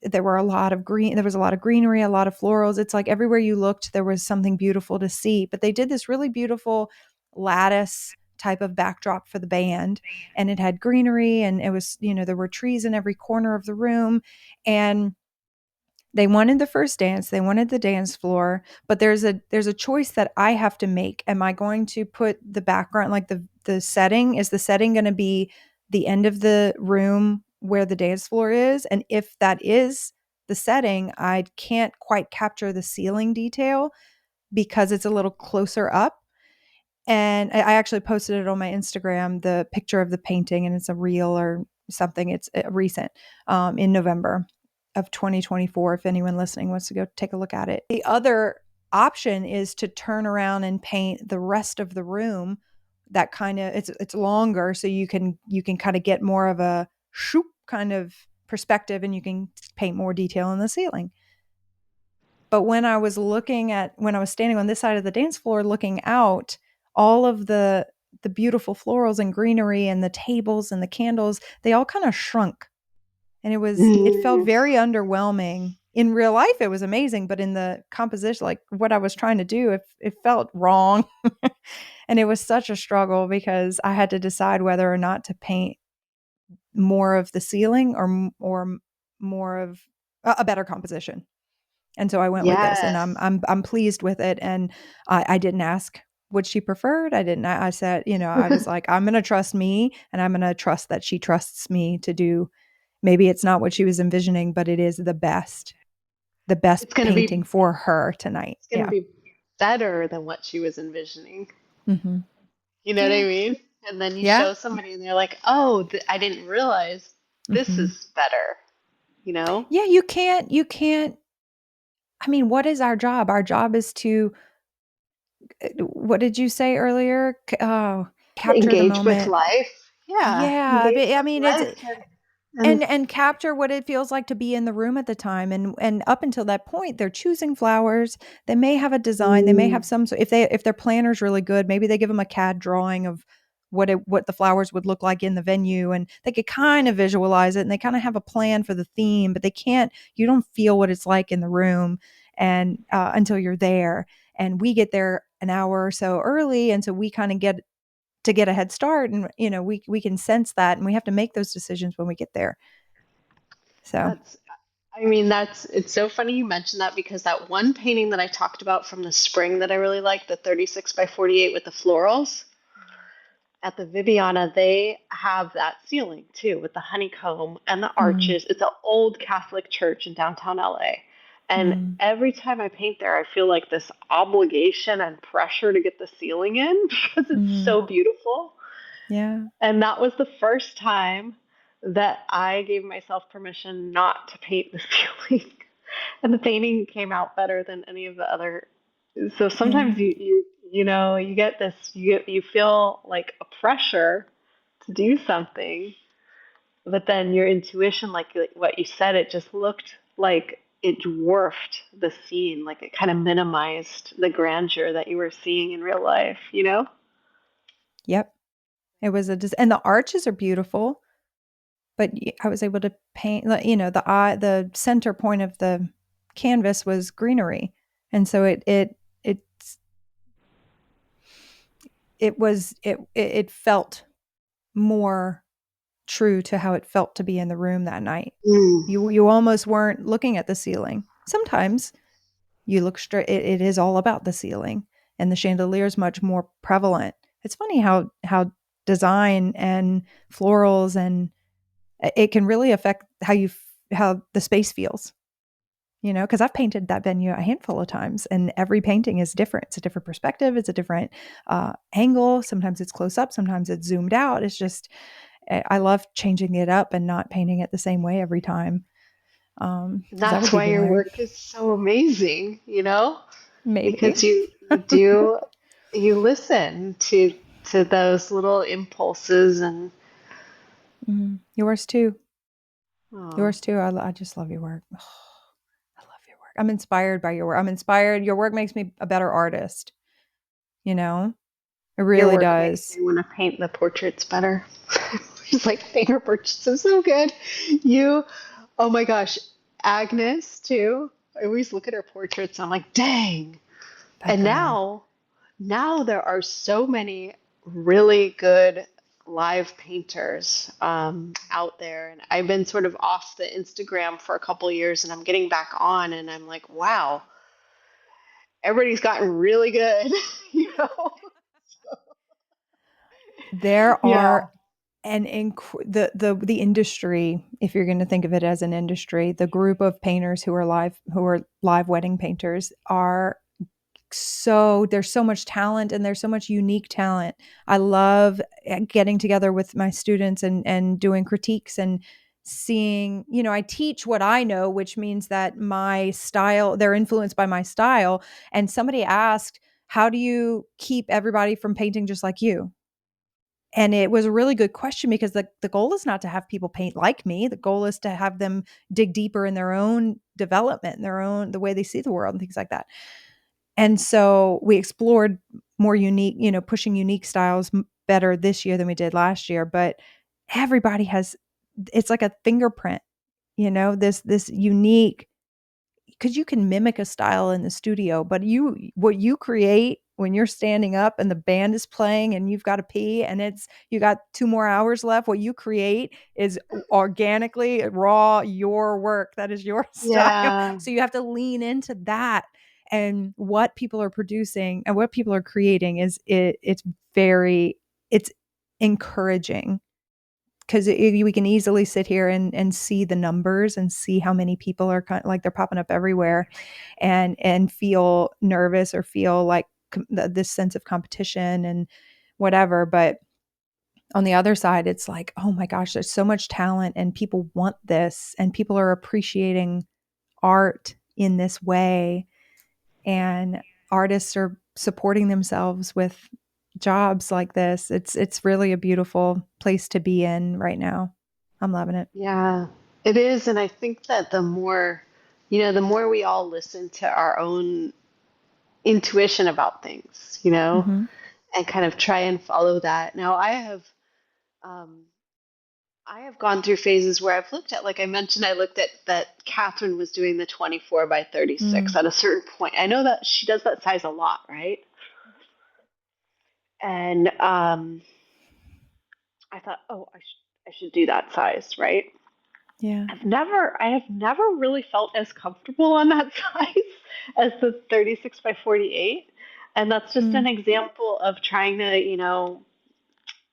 A: there were a lot of green there was a lot of greenery, a lot of florals. It's like everywhere you looked there was something beautiful to see. But they did this really beautiful lattice type of backdrop for the band, and it had greenery, and it was, there were trees in every corner of the room. And they wanted the first dance, they wanted the dance floor, but there's a choice that I have to make. Am I going to put the background, like the setting, is the setting going to be the end of the room where the dance floor is? And if that is the setting, I can't quite capture the ceiling detail because it's a little closer up. And I actually posted it on my Instagram, the picture of the painting, and it's a reel or something. It's recent, in November of 2024. If anyone listening wants to go take a look at it. The other option is to turn around and paint the rest of the room. That kind of it's longer, so you can kind of get more of a shoop kind of perspective, and you can paint more detail in the ceiling. But when I was standing on this side of the dance floor looking out, all of the beautiful florals and greenery and the tables and the candles, they all kind of shrunk. And it felt
B: Mm.
A: very underwhelming. In real life, it was amazing, but in the composition, like what I was trying to do, it felt wrong. And it was such a struggle because I had to decide whether or not to paint more of the ceiling or more of a better composition. And so I went with this, and
B: Yes.
A: I'm pleased with it. And I didn't ask what she preferred. I didn't. I said, I was like, I'm going to trust me, and I'm going to trust that she trusts me to do. Maybe it's not what she was envisioning, but it is the best
B: It's gonna
A: painting
B: be
A: for her tonight.
B: it's gonna
A: Yeah.
B: be better than what she was envisioning.
A: Hmm.
B: You know what I
A: Yeah.
B: mean? And then you
A: Yeah.
B: show somebody and they're like, "Oh, I didn't realize this
A: Hmm.
B: is better." You know?
A: Yeah. You can't. I mean, what is our job? Our job is to, what did you say earlier? Capture the
B: Engage with
A: moment.
B: life. Yeah,
A: Yeah,
B: engage
A: but I
B: with
A: mean, it's
B: life and
A: and capture what it feels like to be in the room at the time, and up until that point they're choosing flowers. They may have a design, they may have
B: mm,
A: some, so if their planner's really good, maybe they give them a CAD drawing of what the flowers would look like in the venue, and they could kind of visualize it, and they kind of have a plan for the theme, but they can't you don't feel what it's like in the room, and until you're there. And we get there an hour or so early, and so we kind of get a head start, and we can sense that, and we have to make those decisions when we get there. So,
B: that's I mean, that's it's so funny you mentioned that because that one painting that I talked about from the spring that I really like, the 36 by 48 with the florals, at the Viviana, they have that ceiling too with the honeycomb and the
A: mm,
B: arches. It's an old Catholic church in downtown LA. And
A: mm,
B: every time I paint there, I feel like this obligation and pressure to get the ceiling in because it's
A: mm,
B: so beautiful.
A: yeah,
B: And that was the first time that I gave myself permission not to paint the ceiling. And the painting came out better than any of the other. So sometimes
A: yeah,
B: you get this you feel like a pressure to do something, but then your intuition, like what you said, it just looked like it dwarfed the scene, like it kind of minimized the grandeur that you were seeing in real life, you know?
A: yep. It was and the arches are beautiful, but I was able to paint, like, the center point of the canvas was greenery, and so it's it felt more true to how it felt to be in the room that night.
B: Mm.
A: You almost weren't looking at the ceiling. Sometimes you look straight, it is all about the ceiling, and the chandelier is much more prevalent. It's funny how design and florals and it can really affect how the space feels. Because I've painted that venue a handful of times, and every painting is different. It's a different perspective. It's a different angle. Sometimes it's close up. Sometimes it's zoomed out. It's just I love changing it up and not painting it the same way every time, because that would
B: That's
A: be
B: why your
A: boring.
B: work is so amazing, you know?
A: Maybe.
B: Because you listen to those little impulses and
A: Yours too.
B: oh,
A: Yours too. I just love your work. I love your work. I'm inspired by your work. I'm inspired. Your work makes me a better artist. You know, it
B: your
A: really
B: work makes
A: does.
B: me want to paint the portraits better. It's like paint portraits are so good. You, oh my gosh, Agnes too. I always look at her portraits and I'm like, dang.
A: That
B: And
A: girl.
B: now there are so many really good live painters out there, and I've been sort of off the Instagram for a couple years, and I'm getting back on, and I'm like, wow, everybody's gotten really good, you know?
A: There
B: Yeah.
A: are the industry, if you're going to think of it as an industry, the group of painters who are live wedding painters are there's so much talent, and there's so much unique talent. I love getting together with my students and doing critiques and seeing, I teach what I know, which means that my style, they're influenced by my style. And somebody asked, how do you keep everybody from painting just like you? And it was a really good question, because the goal is not to have people paint like me. The goal is to have them dig deeper in their own development, and the way they see the world and things like that. And so we explored more unique, pushing unique styles better this year than we did last year. But everybody has, it's like a fingerprint. this unique, because you can mimic a style in the studio, but what you create when you're standing up and the band is playing and you've got to pee and you got 2 more hours left, what you create is organically raw, your work. That is your style.
B: Yeah.
A: So you have to lean into that. And what people are producing and what people are creating it's encouraging, because we can easily sit here and see the numbers and see how many people are kind of like they're popping up everywhere, and feel nervous or feel like this sense of competition and whatever. But on the other side, it's like, oh my gosh, there's so much talent and people want this and people are appreciating art in this way, and artists are supporting themselves with jobs like this. It's really a beautiful place to be in right now. I'm loving it.
B: Yeah, it is. And I think that the more we all listen to our own intuition about things,
A: Mm-hmm.
B: and kind of try and follow that. Now, um, I have gone through phases where I've looked at, like I mentioned, I looked at that Catherine was doing the 24 by 36
A: Mm,
B: at a certain point. I know that she does that size a lot, right? And I thought, oh, I should do that size, right?
A: yeah.
B: I have never really felt as comfortable on that size as the 36 by 48. And that's just an
A: Mm,
B: example of trying to,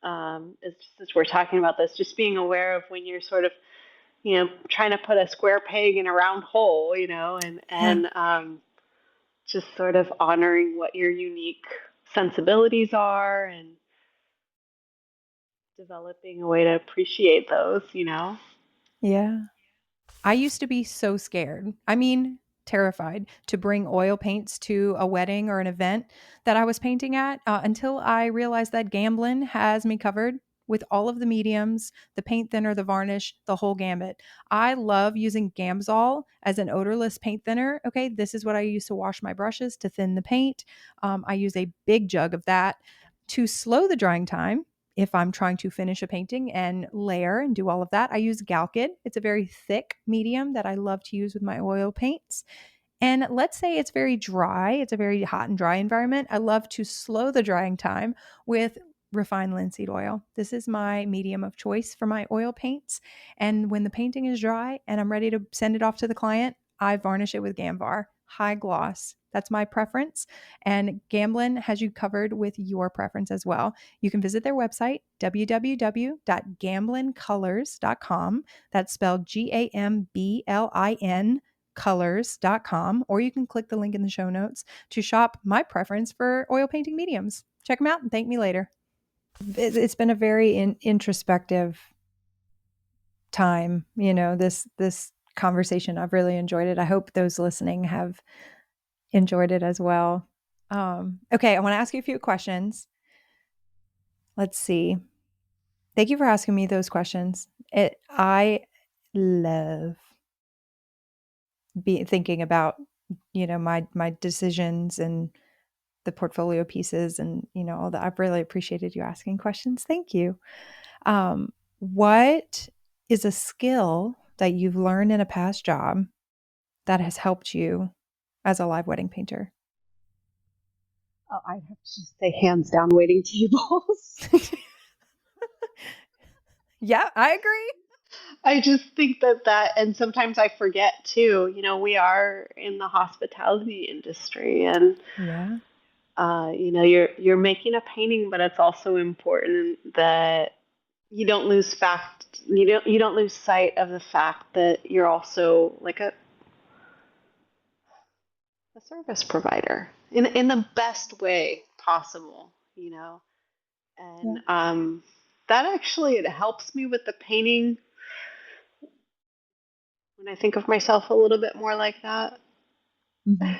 B: as we're talking about this, just being aware of when you're sort of, trying to put a square peg in a round hole,
A: yeah.
B: and just sort of honoring what your unique sensibilities are and developing a way to appreciate those.
A: Yeah. I used to be so scared. I mean, terrified to bring oil paints to a wedding or an event that I was painting at, until I realized that Gamblin has me covered with all of the mediums, the paint thinner, the varnish, the whole gambit. I love using Gamsol as an odorless paint thinner. Okay, this is what I use to wash my brushes to thin the paint. I use a big jug of that to slow the drying time. If I'm trying to finish a painting and layer and do all of that, I use Galkid. It's a very thick medium that I love to use with my oil paints. And let's say it's very dry, it's a very hot and dry environment. I love to slow the drying time with refined linseed oil. This is my medium of choice for my oil paints. And when the painting is dry and I'm ready to send it off to the client, I varnish it with Gamvar, high gloss. That's my preference. And Gamblin has you covered with your preference as well. You can visit their website, www.gamblincolors.com. That's spelled Gamblin colors.com, or you can click the link in the show notes to shop my preference for oil painting mediums. Check them out and thank me later. It's been a very introspective time, this conversation. I've really enjoyed it. I hope those listening have enjoyed it as well. Okay, I want to ask you a few questions. Let's see. Thank you for asking me those questions. I love thinking about my decisions and the portfolio pieces and all that. I've really appreciated you asking questions. Thank you. What is a skill that you've learned in a past job that has helped you as a live wedding painter?
B: Oh, I'd have to just say hands down waiting tables.
A: Yeah, I agree.
B: I just think that, and sometimes I forget too, we are in the hospitality industry, and,
A: Yeah.
B: you're making a painting, but it's also important that you don't lose sight of the fact that you're also like a service provider in the best way possible. And
A: Yeah.
B: that actually it helps me with the painting when I think of myself a little bit more like that.
A: Mhm.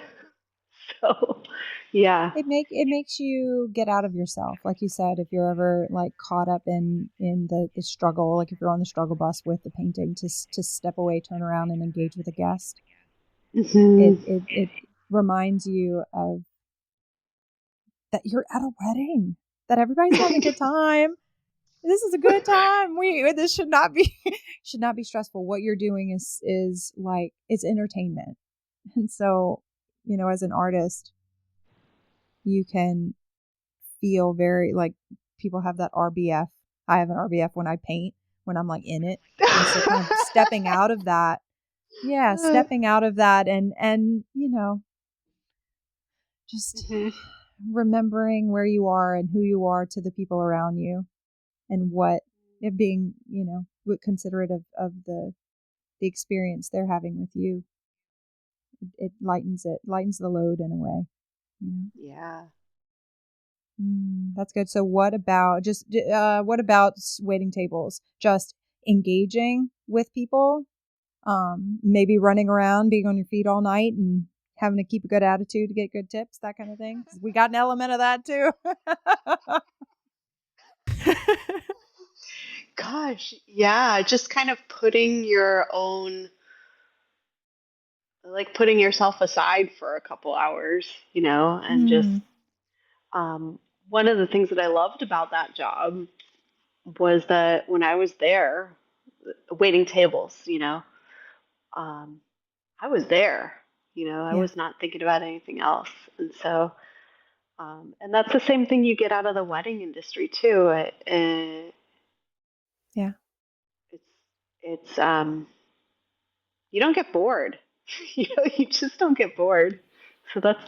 B: So, yeah.
A: It makes you get out of yourself, like you said. If you're ever like caught up in the struggle, like if you're on the struggle bus with the painting, to step away, turn around, and engage with a guest.
B: Hmm.
A: It reminds you of that you're at a wedding, that everybody's having a good time. this is a good time. This should not be should not be stressful. What you're doing is like it's entertainment. And so, as an artist, you can feel very like people have that RBF. I have an RBF when I paint, when I'm like in it. And so kind of stepping out of that. Yeah, stepping out of that and just
B: Mhm.
A: remembering where you are and who you are to the people around you and what it being, considerate of the experience they're having with you. It lightens the load in a way, you know.
B: Yeah.
A: That's good. So what about waiting tables? Just engaging with people, maybe running around, being on your feet all night, and having to keep a good attitude to get good tips, that kind of thing. 'Cause we got an element of that too.
B: Gosh, yeah, just kind of putting your own, like putting yourself aside for a couple hours, and just
A: mm,
B: um, one of the things that I loved about that job was that when I was there, waiting tables, um, I was there, I
A: yeah,
B: was not thinking about anything else. And so, and that's the same thing you get out of the wedding industry too.
A: yeah.
B: It's, you don't get bored. You just don't get bored. So that's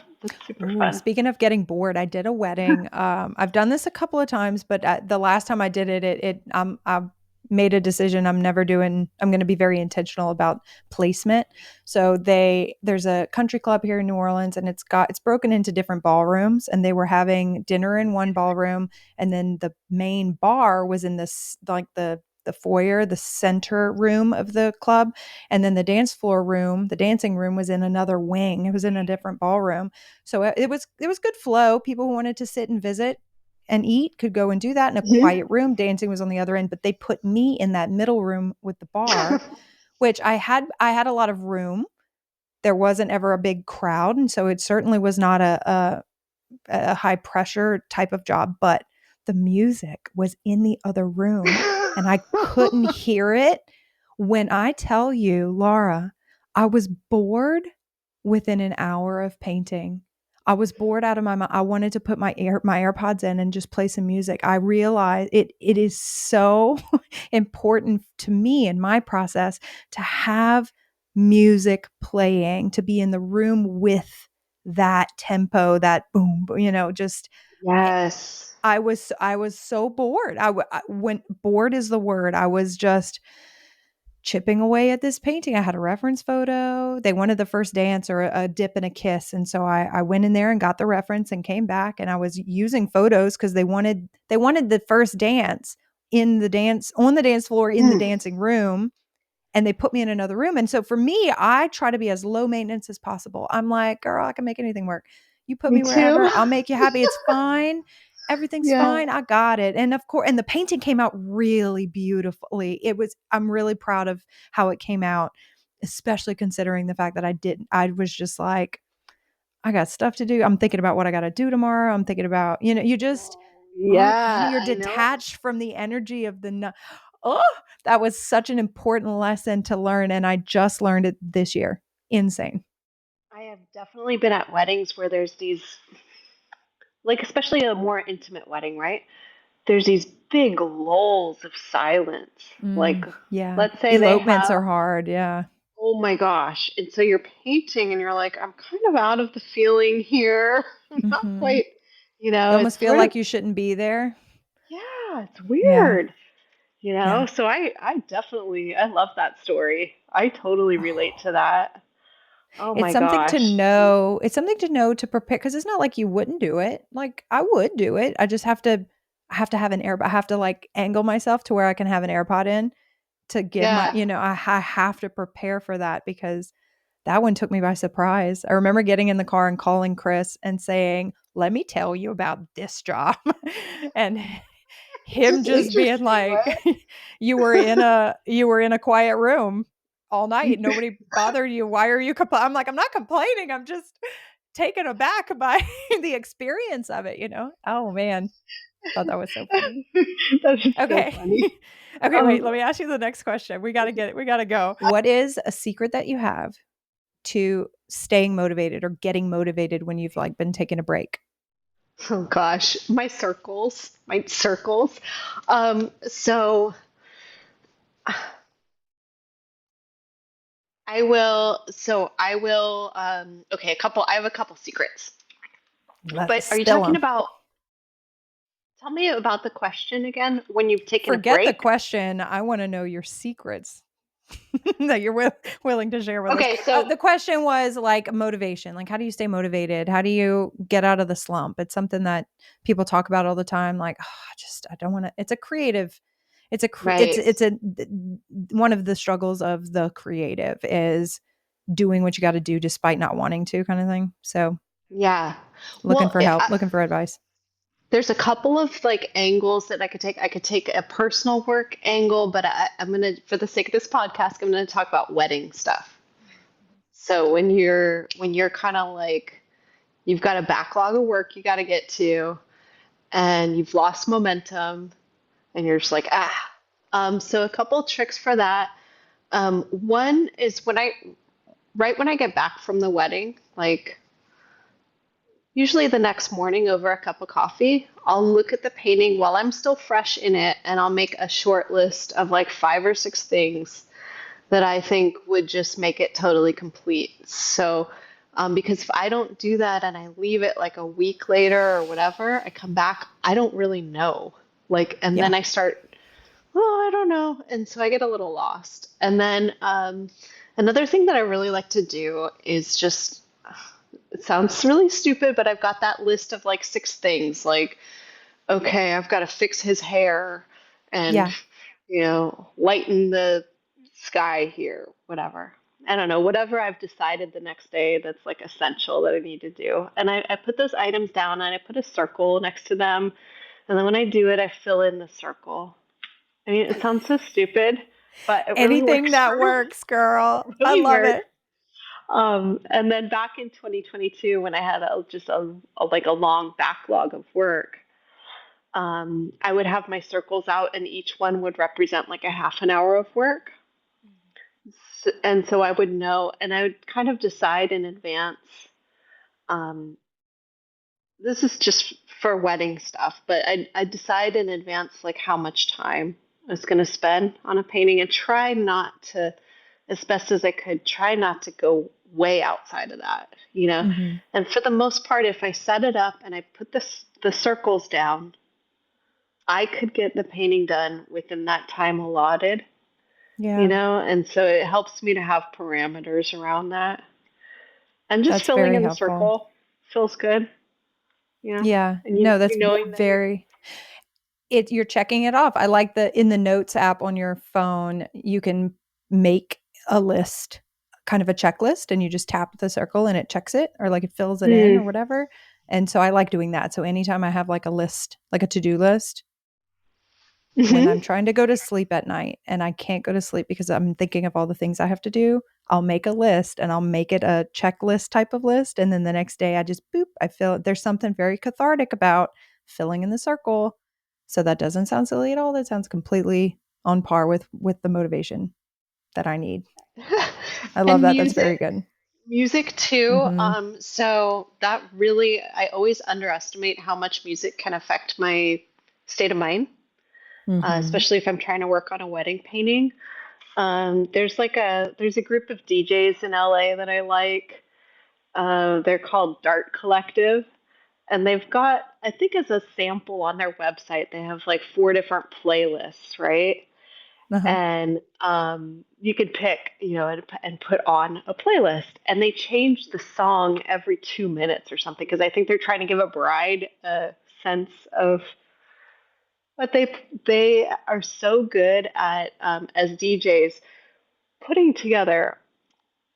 B: super
A: Ooh,
B: fun.
A: speaking of getting bored, I did a wedding. I've done this a couple of times, but the last time I did I made a decision. I'm going to be very intentional about placement. So there's a country club here in New Orleans, and it's broken into different ballrooms, and they were having dinner in one ballroom, and then the main bar was in this like the foyer, the center room of the club, and then the dance floor room, the dancing room was in another wing. It was in a different ballroom. So it was good flow. People who wanted to sit and visit and eat could go and do that in a
B: Mhm.
A: quiet room. Dancing was on the other end, but they put me in that middle room with the bar, which I had a lot of room. There wasn't ever a big crowd, and so it certainly was not a high pressure type of job, but the music was in the other room and I couldn't hear it. When I tell you, Laura, I was bored within an hour of painting. I was bored out of my mind. I wanted to put my AirPods in and just play some music. I realized it is so important to me in my process to have music playing, to be in the room with that tempo, that boom, just eh,
B: Yes.
A: I was so bored. When bored is the word. I was just chipping away at this painting. I had a reference photo. They wanted the first dance or a dip and a kiss. And so I went in there and got the reference and came back and I was using photos because they wanted the first dance in the dance on the dance floor in the
B: Mm,
A: dancing room, and they put me in another room. And so for me, I try to be as low maintenance as possible. I'm like, girl, I can make anything work. You put
B: me
A: me
B: too.
A: wherever, I'll make you happy. It's fine. Everything's
B: Yeah.
A: fine. I got it. And of course, and the painting came out really beautifully. I'm really proud of how it came out, especially considering the fact that I was just like, I got stuff to do. I'm thinking about what I got to do tomorrow. I'm thinking about, you just
B: Oh,
A: aren't,
B: yeah,
A: you're
B: I know.
A: detached from the energy of the. Oh, that was such an important lesson to learn. And I just learned it this year. Insane.
B: I have definitely been at weddings where there's these, like, especially a more intimate wedding, right? There's these big lulls of silence. Like,
A: Yeah.
B: let's say they
A: Elopements
B: have,
A: are hard. Yeah.
B: oh my gosh. And so you're painting and you're like, I'm kind of out of the feeling here. I'm not
A: hmm
B: quite,
A: You
B: it's
A: almost feel
B: sort of,
A: like you shouldn't be there.
B: yeah, it's
A: Yeah.
B: weird.
A: Yeah.
B: So I definitely, I love that story. I totally relate to
A: Oh.
B: that. Oh
A: It's
B: my
A: something to
B: gosh.
A: know. It's something to know to prepare because it's not like you wouldn't do it. Like I would do it. I have to have an air. I have to like angle myself to where I can have an AirPod in to give my.
B: Yeah.
A: I have to prepare for that because that one took me by surprise. I remember getting in the car and calling Chris and saying, "Let me tell you about this job," and
B: It's
A: him
B: just
A: just being
B: interesting,
A: like,
B: right?
A: "You were in a quiet room all night. Nobody bothered you. Why are you complaining?" I'm like, "I'm not complaining. I'm just taken aback by the experience of it." Oh man. Thought that was so funny.
B: That is so
A: Okay.
B: funny.
A: Okay, wait,
B: Um,
A: let me ask you the next question. We gotta go. What is a secret that you have to staying motivated or getting motivated when you've like been taking a break?
B: oh gosh, my circles. So okay, I have a couple secrets. But
A: Let's
B: are you
A: spill
B: talking
A: them.
B: about, tell me about the question again, when you've taken a
A: Forget the
B: break?
A: question. I want to know your secrets that you're willing to share with us.
B: Okay, so
A: The question was like motivation. Like, how do you stay motivated? How do you get out of the slump? It's something that people talk about all the time. Like, oh, I don't want to. It's a creative.
B: right.
A: It's a one of the struggles of the creative is doing what you got to do despite not wanting to, kind of thing. So,
B: Yeah.
A: looking
B: Well,
A: for help, looking for advice.
B: there's a couple of like angles that I could take. I could take a personal work angle, but I'm gonna, for the sake of this podcast, I'm gonna talk about wedding stuff. So when you're kind of like, you've got a backlog of work you got to get to, and you've lost momentum, and you're just like, ah. So a couple tricks for that. One is right when I get back from the wedding, like usually the next morning over a cup of coffee, I'll look at the painting while I'm still fresh in it, and I'll make a short list of like 5 or 6 things that I think would just make it totally complete. So, because if I don't do that and I leave it like a week later or whatever, I come back, I don't really know. Like, and
A: Yeah.
B: then I start, oh, I don't know. And so I get a little lost. And then another thing that I really like to do is just, it sounds really stupid, but I've got that list of like 6 things. Like, okay, I've got to fix his hair and,
A: Yeah.
B: lighten the sky here, whatever. I don't know, whatever I've decided the next day that's like essential that I need to do. And I put those items down and I put a circle next to them. And then when I do it, I fill in the circle. I mean, it sounds so stupid, but it really
A: Anything
B: works for
A: that
B: me.
A: works, girl.
B: It
A: I
B: really
A: love
B: works.
A: it.
B: And then back in 2022, when I had like a long backlog of work, I would have my circles out, and each one would represent like a half an hour of work. And so I would know, and I would kind of decide in advance. Um, this is just for wedding stuff, but I decide in advance like how much time I was going to spend on a painting, and try not to, as best as I could, try not to go way outside of that.
A: Hmm.
B: And for the most part, if I set it up and I put the circles down, I could get the painting done within that time allotted.
A: Yeah.
B: And so it helps me to have parameters around that. And just
A: That's
B: filling
A: very
B: in the
A: helpful.
B: circle feels good, you know.
A: Yeah.
B: And
A: No,
B: you knowing that you're
A: very you're checking it off. I like the in the notes app on your phone, you can make a list, kind of a checklist, and you just tap the circle and it checks it or like it fills it in or
B: mm,
A: whatever. And so I like doing that. So anytime I have like a list, like a to-do list, when
B: hmm
A: I'm trying to go to sleep at night and I can't go to sleep because I'm thinking of all the things I have to do, I'll make a list and I'll make it a checklist type of list. And then the next day I just boop, I feel there's something very cathartic about filling in the circle. So that doesn't sound silly at all. That sounds completely on par with the motivation that I need. I love
B: and
A: that. That's very good.
B: music too.
A: Mm-hmm.
B: So that really, I always underestimate how much music can affect my state of mind,
A: Mm-hmm.
B: especially if I'm trying to work on a wedding painting. There's a group of DJs in LA that I like. They're called Dart Collective, and they've got, I think as a sample on their website, they have like 4 different playlists, right?
A: Uh-huh.
B: And you could pick, and put on a playlist, and they change the song every 2 minutes or something, because I think they're trying to give a bride a sense of, but they are so good at, as DJs, putting together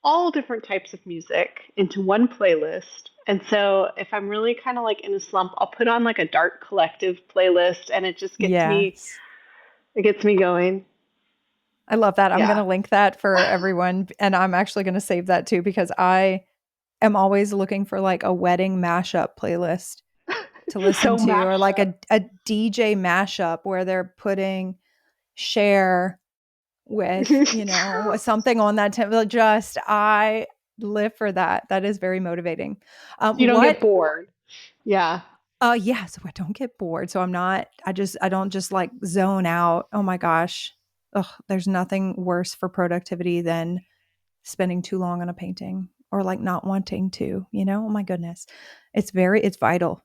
B: all different types of music into one playlist. And so if I'm really kind of like in a slump, I'll put on like a Dart Collective playlist, and it just
A: Yes.
B: gets me going.
A: I love that. I'm going
B: Yeah.
A: to link that for everyone. And I'm actually going to save that too because I am always looking for like a wedding mashup playlist. to listen
B: So
A: to, or
B: mashed
A: like
B: up.
A: a DJ mashup where they're putting Cher with, something on that tempo. Just I live for that. That is very motivating.
B: You don't get
A: What
B: bored. Yeah.
A: yeah, so I don't get bored. So I don't just like zone out. Oh my gosh. Ugh, there's nothing worse for productivity than spending too long on a painting, or like not wanting to, Oh my goodness. It's vital.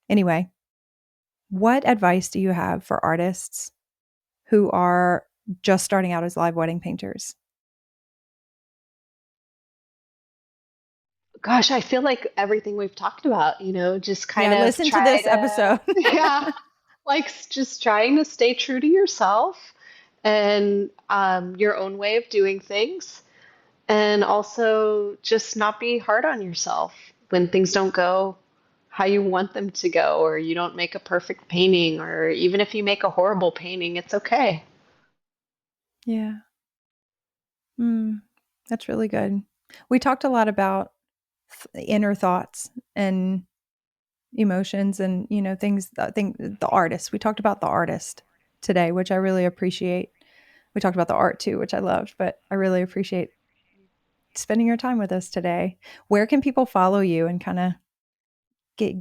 A: Anyway, what advice do you have for artists who are just starting out as live wedding painters?
B: Gosh, I feel like everything we've talked about, just kind
A: Yeah,
B: of
A: listen to
B: try
A: this
B: to,
A: episode.
B: yeah, like just trying to stay true to yourself and your own way of doing things. And also just not be hard on yourself when things don't go how you want them to go, or you don't make a perfect painting, or even if you make a horrible painting, it's okay.
A: Yeah. Mm, that's really good. We talked a lot about inner thoughts and emotions and, things. I think the artist, we talked about the artist today, which I really appreciate. We talked about the art too, which I loved, but I really appreciate spending your time with us today. Where can people follow you and kind of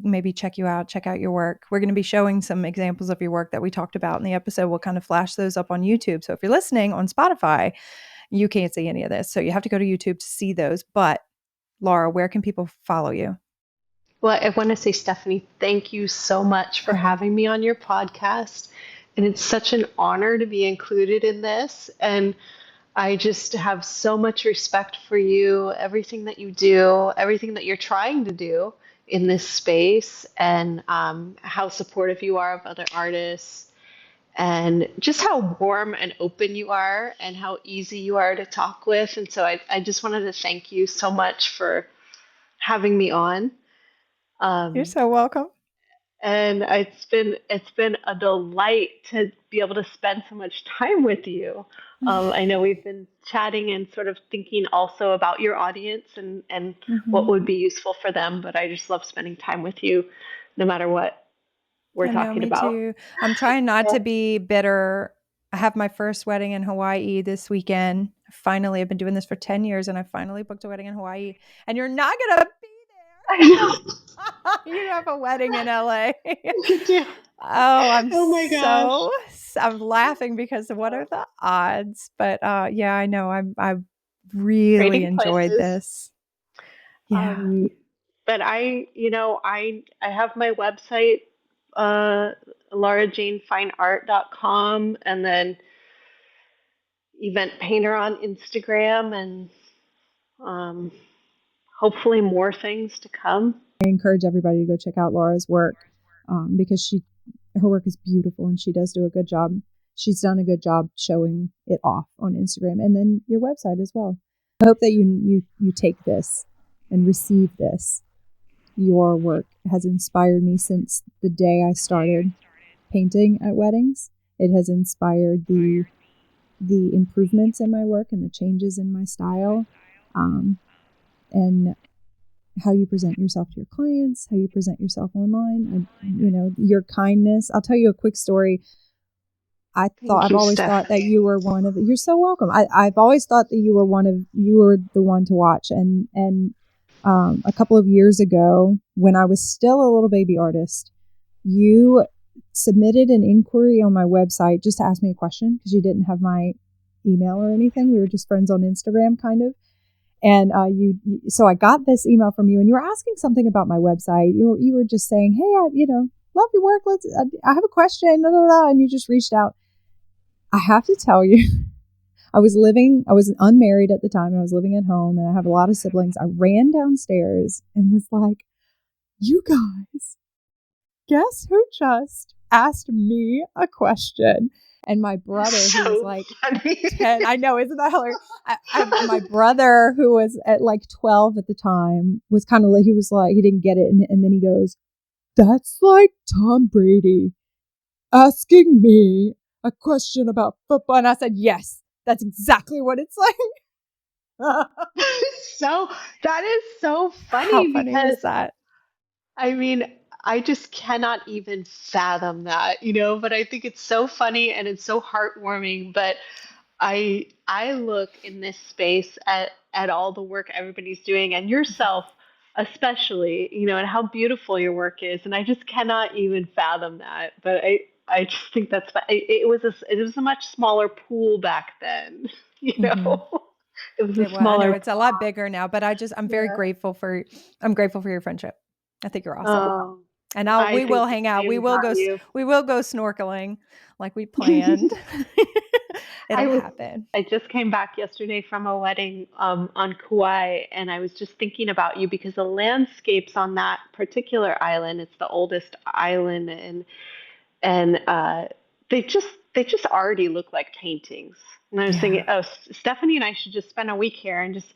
A: maybe check you out, check out your work? We're going to be showing some examples of your work that we talked about in the episode. We'll kind of flash those up on YouTube. So if you're listening on Spotify, you can't see any of this. So you have to go to YouTube to see those. But Laura, where can people follow you?
B: Well, I want to say, Stephanie, thank you so much for
A: Oh,
B: having me on your podcast. And it's such an honor to be included in this. And I just have so much respect for you, everything that you do, everything that you're trying to do in this space, and how supportive you are of other artists, and just how warm and open you are, and how easy you are to talk with. And so I just wanted to thank you so much for having me on.
A: you're
B: Um,
A: so welcome.
B: and it's been a delight to be able to spend so much time with you. I know we've been chatting and sort of thinking also about your audience and what
A: Mm-hmm.
B: would be useful for them, but I just love spending time with you no matter what we're
A: I know,
B: talking
A: me
B: about.
A: too. I'm trying not
B: Yeah.
A: to be bitter. I have my first wedding in Hawaii this weekend. Finally, I've been doing this for 10 years and I finally booked a wedding in Hawaii. And you're not going to be
B: I know.
A: there. You have a wedding in LA.
B: You do.
A: Oh,
B: Oh my gosh.
A: I'm laughing because what are the odds? But yeah, I know. I've really
B: Trading
A: enjoyed
B: places.
A: this. Yeah.
B: Um, but I have my website, uh, laurajanefineart.com, and then event painter on Instagram, and um, hopefully more things to come.
A: I encourage everybody to go check out Laura's work, because her work is beautiful and she does do a good job. She's done a good job showing it off on Instagram, and then your website as well. I hope that you take this and receive this. Your work has inspired me since the day I started painting at weddings. It has inspired the improvements in my work and the changes in my style, and how you present yourself to your clients, how you present yourself online, your kindness. I'll tell you a quick story.
B: Thank
A: I've
B: you,
A: always thought that
B: Stephanie.
A: you were one of you're so welcome. I've always thought that you were the one to watch. And a couple of years ago, when I was still a little baby artist, you submitted an inquiry on my website just to ask me a question because you didn't have my email or anything. We were just friends on Instagram, kind of. And so I got this email from you, and you were asking something about my website. You were just saying, "Hey, love your work. I have a question." Blah, blah, blah, and you just reached out. I have to tell you, I was unmarried at the time, and I was living at home, and I have a lot of siblings. I ran downstairs and was like, "You guys, guess who just asked me a question?" And my brother, who was
B: So
A: like
B: funny.
A: 10, I know, isn't that hilarious? My brother, who was at like 12 at the time, was kind of like, he was like, he didn't get it. And then he goes, "That's like Tom Brady asking me a question about football." And I said, "Yes, that's exactly what it's like."
B: So that is so
A: How
B: funny
A: funny
B: because
A: was that?
B: I mean, I just cannot even fathom that, but I think it's so funny and it's so heartwarming. But I look in this space at all the work everybody's doing and yourself especially, and how beautiful your work is, and I just cannot even fathom that. But I just think it was a much smaller pool back then, you
A: Hmm.
B: know. It was a
A: It was, I know
B: smaller
A: it's a lot bigger now, but I'm very
B: yeah.
A: grateful for your friendship. I think you're awesome.
B: Oh,
A: And
B: I
A: we will
B: think the
A: hang out.
B: same about you.
A: We will go snorkeling like we planned.
B: I
A: It'll
B: was
A: happen.
B: I just came back yesterday from a wedding on Kauai, and I was just thinking about you because the landscapes on that particular island, it's the oldest island, and they just already look like paintings. And I was thinking,
A: Yeah.
B: oh, Stephanie and I should just spend a week here and just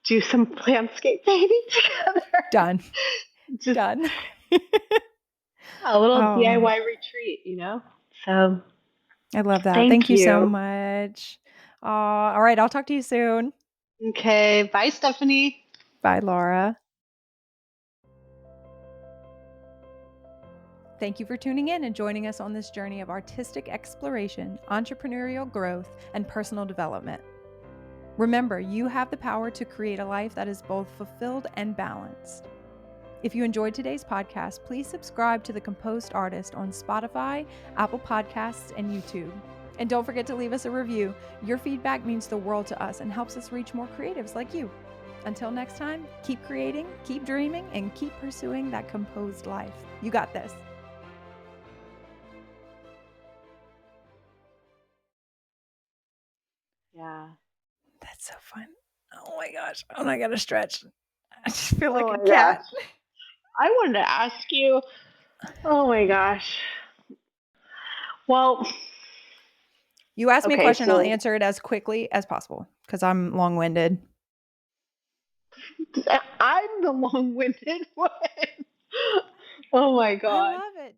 B: do some landscape painting together.
A: Done.
B: Just
A: Done.
B: a little
A: Oh,
B: DIY retreat, So
A: I love that.
B: thank
A: Thank you so
B: you.
A: much. All right. I'll talk to you soon.
B: Okay, bye, Stephanie.
A: Bye, Laura. Thank you for tuning in and joining us on this journey of artistic exploration, entrepreneurial growth, and personal development. Remember, you have the power to create a life that is both fulfilled and balanced. If you enjoyed today's podcast, please subscribe to The Composed Artist on Spotify, Apple Podcasts, and YouTube. And don't forget to leave us a review. Your feedback means the world to us and helps us reach more creatives like you. Until next time, keep creating, keep dreaming, and keep pursuing that composed life. You got this.
B: Yeah.
A: That's so fun. Oh my gosh. Oh, I gotta stretch. I just feel like
B: Oh
A: a
B: my gosh.
A: cat.
B: I wanted to ask you. Oh my gosh. Well,
A: You ask me a
B: okay,
A: question, I'll
B: so
A: answer it as quickly as possible because I'm long winded.
B: I'm the long-winded one. Oh my
A: I
B: god.
A: love it.